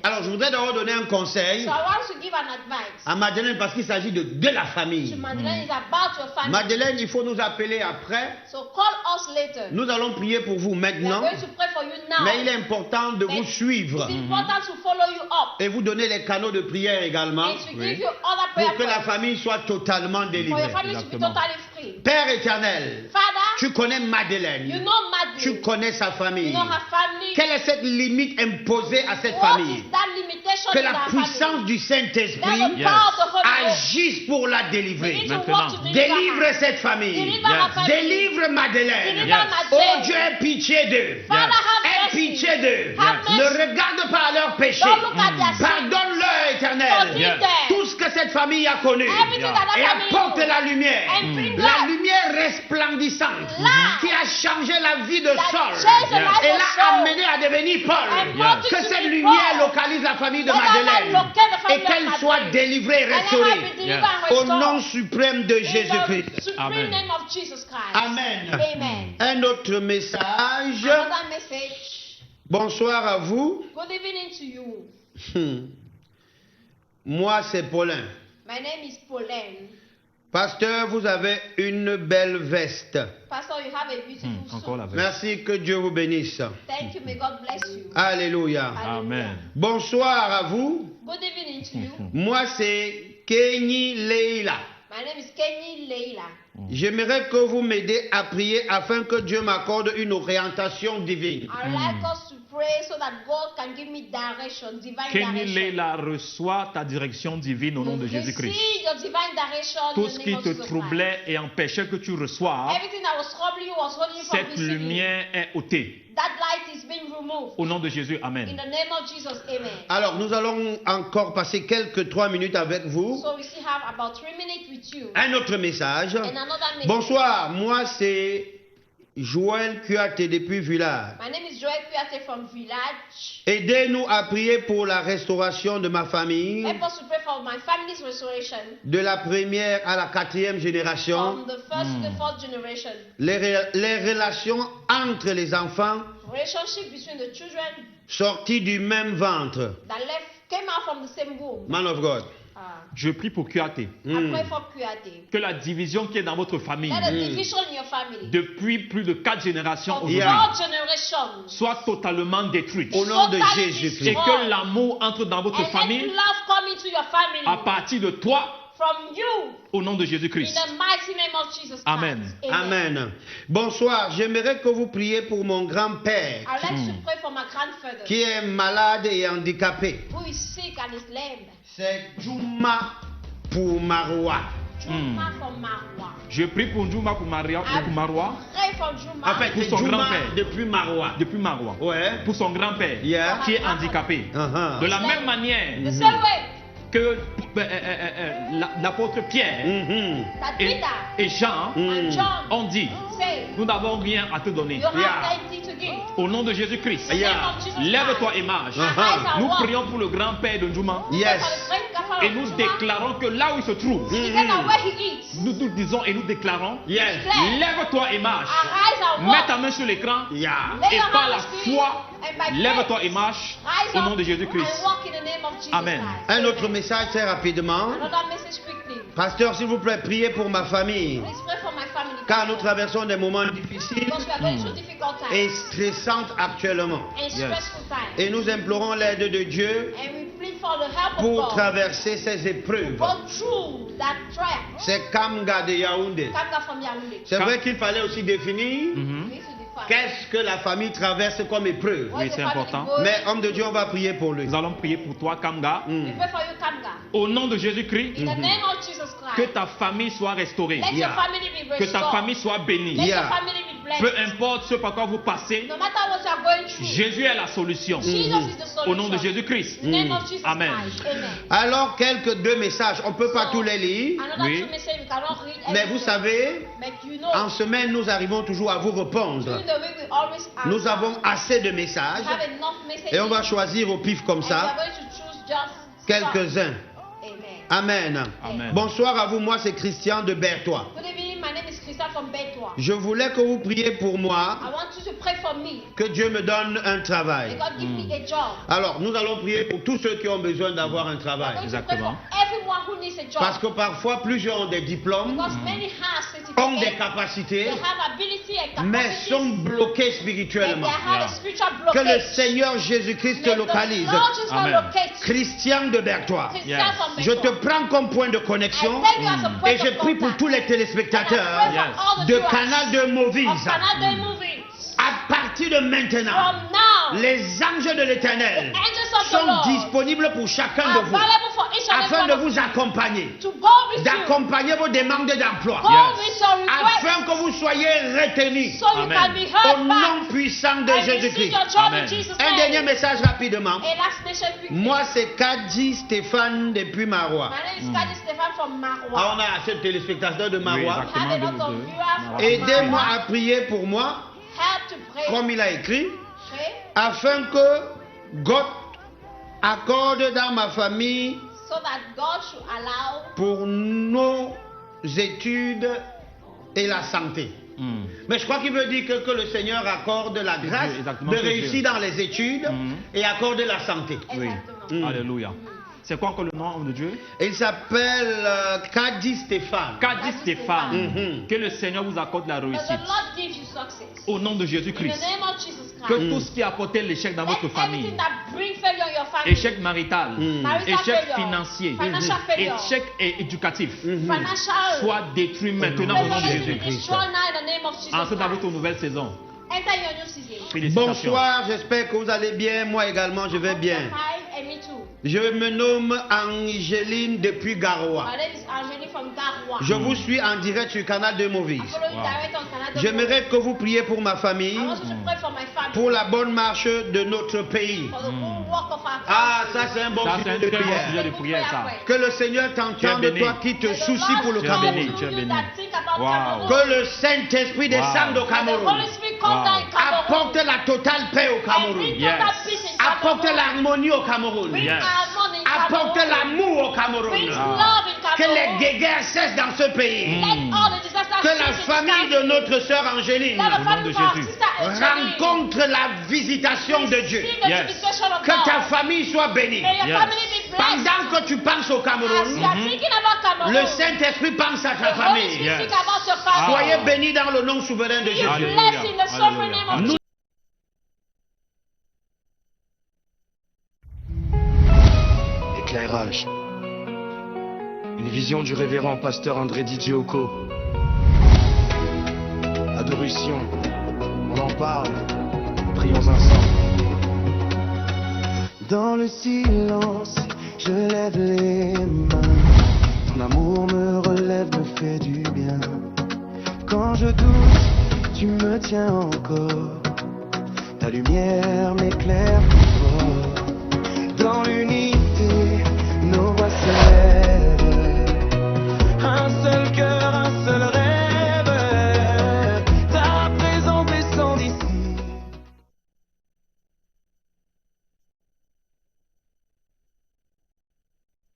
B: Alors, je voudrais d'abord donner un conseil
D: So I want to give an advice
B: à Madeleine parce qu'il s'agit de la famille.
D: to Madeleine. It's about your family.
B: Madeleine, il faut nous appeler après.
D: So call us later.
B: Nous allons prier pour vous
D: We are
B: maintenant.
D: going to pray for you now.
B: Mais il est important de vous
D: But
B: suivre
D: It's important to follow you up
B: et vous donner les canaux de prière également
D: and to give you other prayer
B: pour que la
D: points
B: famille soit totalement
D: for
B: délivrée.
D: your family to be
C: Exactement.
D: totally free.
B: Père éternel,
D: Father,
B: tu connais
D: you
B: Madeleine,
D: know
B: tu
D: Madeline.
B: connais sa
D: You
B: famille.
D: know her family.
B: Quelle est cette limite imposée à cette
D: What
B: famille?
D: is that limitation
B: Que
D: in
B: la
D: our
B: puissance
D: family?
B: du
D: That
B: Saint-Esprit
D: the power of the Holy Ghost
B: agisse pour la
D: begin
B: délivrer.
D: to
C: Maintenant.
D: work to deliver
B: Délivre
D: her.
B: cette famille.
D: Deliver her family.
B: Délivre Madeleine.
D: Deliver
C: Yes.
B: Oh
D: Madeleine.
B: Dieu, aie pitié d'eux.
D: Father, have
B: Aie
D: mercy.
B: pitié d'eux.
D: Have
B: Ne
D: mercy.
B: regarde pas à leurs péchés.
D: Don't look at their sins.
B: Pardonne-leur, éternel.
D: Forgive
C: Yes.
D: them.
B: Tout ce que cette famille a connu.
D: Everything that
B: Et
D: that family
B: apporte
D: knows.
B: la lumière.
D: And bring
B: La
D: light.
B: lumière resplendissante
D: Light.
B: qui a changé la vie de
D: That
B: Saul
D: changed the life
B: et
D: of
B: l'a
D: Saul.
B: amené à devenir Paul.
D: And brought it
B: Que
D: to
B: cette
D: be
B: lumière
D: Paul.
B: localise la famille de
D: Let that
B: Madeleine
D: light locate the family
B: et qu'elle
D: of
B: soit
D: Madeleine.
B: délivrée et
D: And let her
B: restaurée.
D: be delivered
C: Yes.
D: and
B: Au
D: restored.
B: nom suprême de
D: In
B: Jésus-Christ.
D: the supreme
C: Amen.
D: name of Jesus Christ.
B: Amen.
D: Amen.
B: Un autre message.
D: Another message.
B: Bonsoir à vous.
D: Good evening to you.
B: Moi, c'est Paulin.
D: My name is Pauline.
B: Pasteur, vous avez une belle veste.
D: Pastor, you have a beautiful
C: Encore
D: suit.
C: la veste.
B: Merci, que Dieu vous bénisse.
D: Thank you. May God bless you.
B: Alléluia.
C: Amen.
B: Bonsoir à vous.
D: Good evening to you.
B: Moi, c'est Kenny Leila.
D: My name is Kenny Leila.
B: J'aimerais que vous m'aidiez à prier afin que Dieu m'accorde une orientation divine.
D: I'd like us to pray so that God can give me direction, divine
C: Kenny
D: direction.
C: Leila, reçoit ta direction divine au nom de Jésus-Christ.
D: Receive your divine direction in
C: Tout
D: the
C: ce
D: name
C: qui
D: of
C: te
D: Jesus Christ.
C: troublait et empêchait que tu reçoives,
D: Everything that was troubling you was holding you from
C: cette
D: receiving.
C: lumière est ôtée.
D: That light is being removed.
C: Au nom de Jésus,
D: In
C: Amen.
D: the name of Jesus, amen.
B: Alors, nous allons encore passer quelques 3 minutes avec vous.
D: So we still have about 3 minutes with you.
B: Un autre message.
D: And another message.
B: Bonsoir, moi c'est Joël Kuate depuis Village.
D: My name is Joy Kuyate from Village.
B: Aidez-nous à prier pour la restauration de ma famille,
D: Help us to pray for my family's restoration.
B: de la première à la 4e génération,
D: From the first to the fourth generation.
B: les relations entre les enfants
D: Relationship between the children
B: sortis du même ventre.
D: that came out from the same womb.
B: Man of God.
C: Je prie pour Kuate,
D: I pray for Kuyate.
C: que la division qui est dans votre famille,
D: Let a division in your family.
C: depuis plus de 4 générations
D: Of
C: aujourd'hui,
B: Yeah.
D: 4 generations.
C: soit totalement détruite.
B: Au nom de
D: Totally
B: Jésus-Christ.
C: Et que l'amour entre dans votre
D: And let
C: famille
D: love come into your family.
C: à partir de toi,
D: From you.
C: au nom de
D: In
C: Jésus-Christ.
D: the mighty name of Jesus Christ.
C: Amen.
B: Amen. Bonsoir, j'aimerais que vous priez pour mon grand-père
D: I'd like to pray for my grandfather
B: qui est malade et handicapé.
D: who is sick and is lame.
B: C'est Juma pour Marois.
D: Juma from Marwa.
C: Je prie pour Njuma pour Marois,
D: Pray for Juma.
B: En fait,
C: Pour
B: c'est
C: son
B: Juma
C: grand-père.
B: depuis Marois.
C: depuis Marois,
B: Ouais.
C: pour son grand-père
B: Yeah.
C: qui est handicapé.
B: Uh-huh.
C: De la même manière
D: The same way
C: que l'apôtre Pierre
B: Mhm.
D: that
C: et,
D: Peter
C: et Jean
D: and John
C: ont dit,
D: say,
C: nous n'avons rien à te donner.
D: you have
B: Yeah.
D: anything to give.
C: Au nom de Jésus-Christ,
B: Yeah.
D: Name of Jesus
C: lève-toi
D: Christ.
C: et marche.
D: Our eyes are
C: Nous
D: walk.
C: prions pour le grand-père de Njuma
B: Yes.
D: For the great Gaffer
C: et
D: of
C: nous
D: Juma,
C: déclarons que là où il se trouve,
D: together where he eats.
C: nous disons et nous déclarons,
B: Yes.
C: lève-toi et marche.
D: Our eyes are
C: Mets
D: walk.
C: ta main sur l'écran
B: Yeah.
D: Lay
C: et
D: your
C: par
D: hand
C: la
D: on the
C: foi,
D: spirit, and by
C: lève-toi
D: faith,
C: et marche
D: rise
C: au
D: up
C: nom de Jésus-Christ.
D: and walk in the name of Jesus
C: Amen.
D: Christ.
B: Un autre
D: Amen.
B: message très rapidement.
D: Another message quickly.
B: Pasteur, s'il vous plaît, priez pour ma famille.
D: Please pray for my family.
B: Car nous traversons des moments difficiles
D: Because we are going through difficult
B: et
D: times
B: stressants actuellement.
D: and stressful times.
B: Et nous implorons l'aide de Dieu
D: And we plead for the help
B: pour
D: of God.
B: traverser ces épreuves.
D: Go through that trial.
B: C'est Kamga de Yaoundé.
D: Kanga from Yaoundé.
B: C'est vrai qu'il fallait aussi définir
C: Mhm.
D: We need to define.
B: qu'est-ce que la famille traverse comme épreuve.
D: What
C: Oui,
D: is the
C: c'est
D: family
C: important.
D: going?
B: Mais homme de Dieu, on va prier pour lui.
C: Nous allons prier pour toi, Kamga.
D: We pray for you, Kanga.
C: Au nom de Jésus-Christ,
D: In the name of Jesus
C: que
D: Christ.
C: ta famille soit restaurée.
D: Let
B: Yeah.
D: your family be
C: Que ta
D: restored.
C: famille soit bénie.
D: Let
B: Yeah.
D: your family be blessed.
C: Peu importe ce par quoi vous passez,
D: No matter what you are going through.
C: Jésus est la solution.
D: Jesus is the solution.
C: Au nom de Jésus-Christ.
D: In the name of Jesus
C: Amen.
D: Christ. Amen.
B: Alors, quelques 2 messages. On ne peut pas
D: So,
B: tous les lire.
D: Another
C: Oui.
D: 2 messages we cannot read
B: Mais
D: everything.
B: vous savez,
D: But you know,
B: en semaine, nous arrivons toujours à vous répondre.
D: during the week we always answer.
B: Nous avons assez de
D: We
B: messages
D: have enough messages.
B: et on va choisir au pif comme
D: And we are
B: ça
D: going to choose just some.
B: quelques-uns.
D: Amen.
B: Amen.
C: Amen.
B: Bonsoir à vous, moi c'est Christian de Berthois.
D: Good evening, my name is Christian from Betwa.
B: Je voulais que vous priez pour moi
D: I want you to pray pray for me.
B: Que Dieu me donne un
D: May
B: travail.
D: God give me a job.
B: Alors, nous allons prier pour tous ceux qui ont besoin d'avoir un
D: I'm
B: travail.
D: going to pray
C: Exactement.
D: for everyone who needs a job.
B: Parce que parfois, plusieurs ont des diplômes,
D: Because many have
B: ont des
D: certificates,
B: capacités,
D: they have ability and
B: mais
D: capacity,
B: sont bloqués
D: and they
B: spirituellement.
D: have a
C: Yeah.
D: spiritual
B: Que le
D: blockage.
B: Seigneur Jésus-Christ te
D: May the
B: localise.
D: Lord Jesus
C: Amen.
D: locate you.
B: Christian de Berthois,
D: Christian
C: Yes.
D: from
B: je te
D: Bethel.
B: prends comme point de
D: I
B: connexion
D: take you as a point
B: et je
D: of
B: prie pour
D: contact.
B: tous les
D: And I
B: téléspectateurs
D: pray for
C: Yes.
D: all the
B: de
D: viewers
B: Canal de
D: of
B: Movies.
D: Canal de Movies.
B: À partir de maintenant,
D: From now,
B: les anges de l'Éternel
D: angels of the
B: sont
D: Lord
B: disponibles pour chacun
D: are
B: de vous
D: available for each and
B: afin
D: every
B: de
D: one of
B: vous
D: you
B: accompagner,
D: to go with you,
B: d'accompagner vos demandes d'emploi,
D: go
C: Yes.
D: with your request,
B: afin que vous soyez retenus
D: so you
C: Amen.
D: can be
B: au
D: heard back
B: nom puissant de
D: and receive
B: Jésus-Christ.
D: your job
C: Amen.
D: in Jesus'
B: Un dernier
D: name.
B: message rapidement.
D: A last nation quickly.
B: Moi, c'est Kadi Stéphane depuis Marois.
D: My name is Kadi Stefan from
B: Ah,
D: Marwa.
B: on a assez de téléspectateurs de
C: Oui,
B: Marois.
D: We have a
C: exactement,
D: lot
C: de-
D: of
C: de-
D: viewers from
B: Aidez-moi
D: Marwa.
B: à prier pour moi,
D: Help to pray.
B: comme il a écrit,
D: Pray
B: afin que God accorde dans ma famille
D: so that God should allow
B: pour nos études et la santé.
C: Mm.
B: Mais je crois qu'il veut dire que le Seigneur accorde la grâce
C: Dieu, exactement,
B: de
C: c'est
B: réussir
C: Dieu.
B: dans les études et accorde la santé.
C: Oui.
D: exactement.
C: Alléluia. C'est quoi encore le nom de Dieu?
B: Il s'appelle Kadi Stéphane.
C: Kadi Stéphane.
B: Mhm.
C: Que le Seigneur vous accorde la
D: But the
C: réussite.
D: Lord gives you success.
C: Au nom de
D: In the
C: Jésus-Christ.
D: name of Jesus
C: Que
D: Christ.
C: tout ce qui a apporté l'échec dans votre
D: Let
C: famille,
D: everything that bring failure in your family,
C: échec marital,
D: marital
C: échec
D: failure,
C: financier,
D: financial failure,
C: échec éducatif,
D: financial,
C: soit détruit maintenant au nom de
D: let it be
C: Jésus-Christ.
D: destroyed now in the name of Jesus
C: Entrez dans
D: Christ.
C: votre nouvelle saison.
D: Enter your new season.
C: Félicitations.
B: Bonsoir, j'espère que vous allez bien. Moi également, je vais bien.
D: Hi, and me too.
B: Je me nomme Angéline depuis Garoua.
D: My name is Angeli from Garwa.
B: Je vous suis en direct sur Canal de Movies.
D: I follow you direct on Canada.
B: J'aimerais que vous priez pour ma famille,
D: I want you to pray for my family.
B: pour la bonne marche de notre pays.
D: For the good work of our
B: Ah,
D: country.
B: ça c'est un bon
C: Ça, c'est un
B: sujet de
C: très bon
B: prière.
C: sujet de prière, ça.
B: Que le Seigneur t'entende,
C: Tu es béni.
B: toi qui te
D: May the
B: soucies
D: Lord
B: pour le
C: Tu es
D: show
C: béni,
B: Cameroun.
C: tu es
D: you
C: béni.
D: that think about
C: Wow.
D: Cameroon.
B: Que le Saint-Esprit descende au
C: Wow.
D: The Holy
B: Cameroun.
D: Spirit comes down in Cameroon.
B: Apporte la totale paix au
D: And
B: Cameroun.
D: bring
C: Yes.
D: total peace in
B: Apporte
D: Cameroon.
B: l'harmonie au Cameroun.
D: Bring
C: Yes.
D: harmony in
B: Apporte
D: Cameroon.
B: l'amour au
D: Bring
B: Cameroun.
D: love in
B: Que les
D: Cameroon.
B: guéguerres cessent dans ce pays.
D: Let all the disasters
B: Que
D: cease
B: la
D: in this
B: famille de
D: country.
B: notre sœur Angéline
D: Let the
C: Au nom
D: family
C: de
D: of our
C: Jésus.
D: sister Angeline
B: rencontre la visitation de Dieu.
D: receive the
C: Yes.
D: visitation of
B: Que ta
D: God.
B: famille soit bénie.
D: May your
C: Yes.
D: family be blessed.
B: Pendant que tu penses au
D: As you
B: Cameroun,
D: are thinking about Cameroon,
B: le Saint-Esprit pense à
D: the
B: ta
D: Holy
B: famille.
D: Spirit
C: Yes.
D: think about your family.
B: Soyez bénis dans le nom souverain de
D: Be
B: Jésus.
C: Alléluia.
D: blessed in the sovereign name of
C: Alléluia.
D: Jesus.
F: Éclairage. Une vision du révérend pasteur André Didioko. Adoration. On en parle. Prions ensemble.
A: Dans le silence, je lève les mains. Ton amour me relève, me fait du bien. Quand je doute, tu me tiens encore. Ta lumière m'éclaire.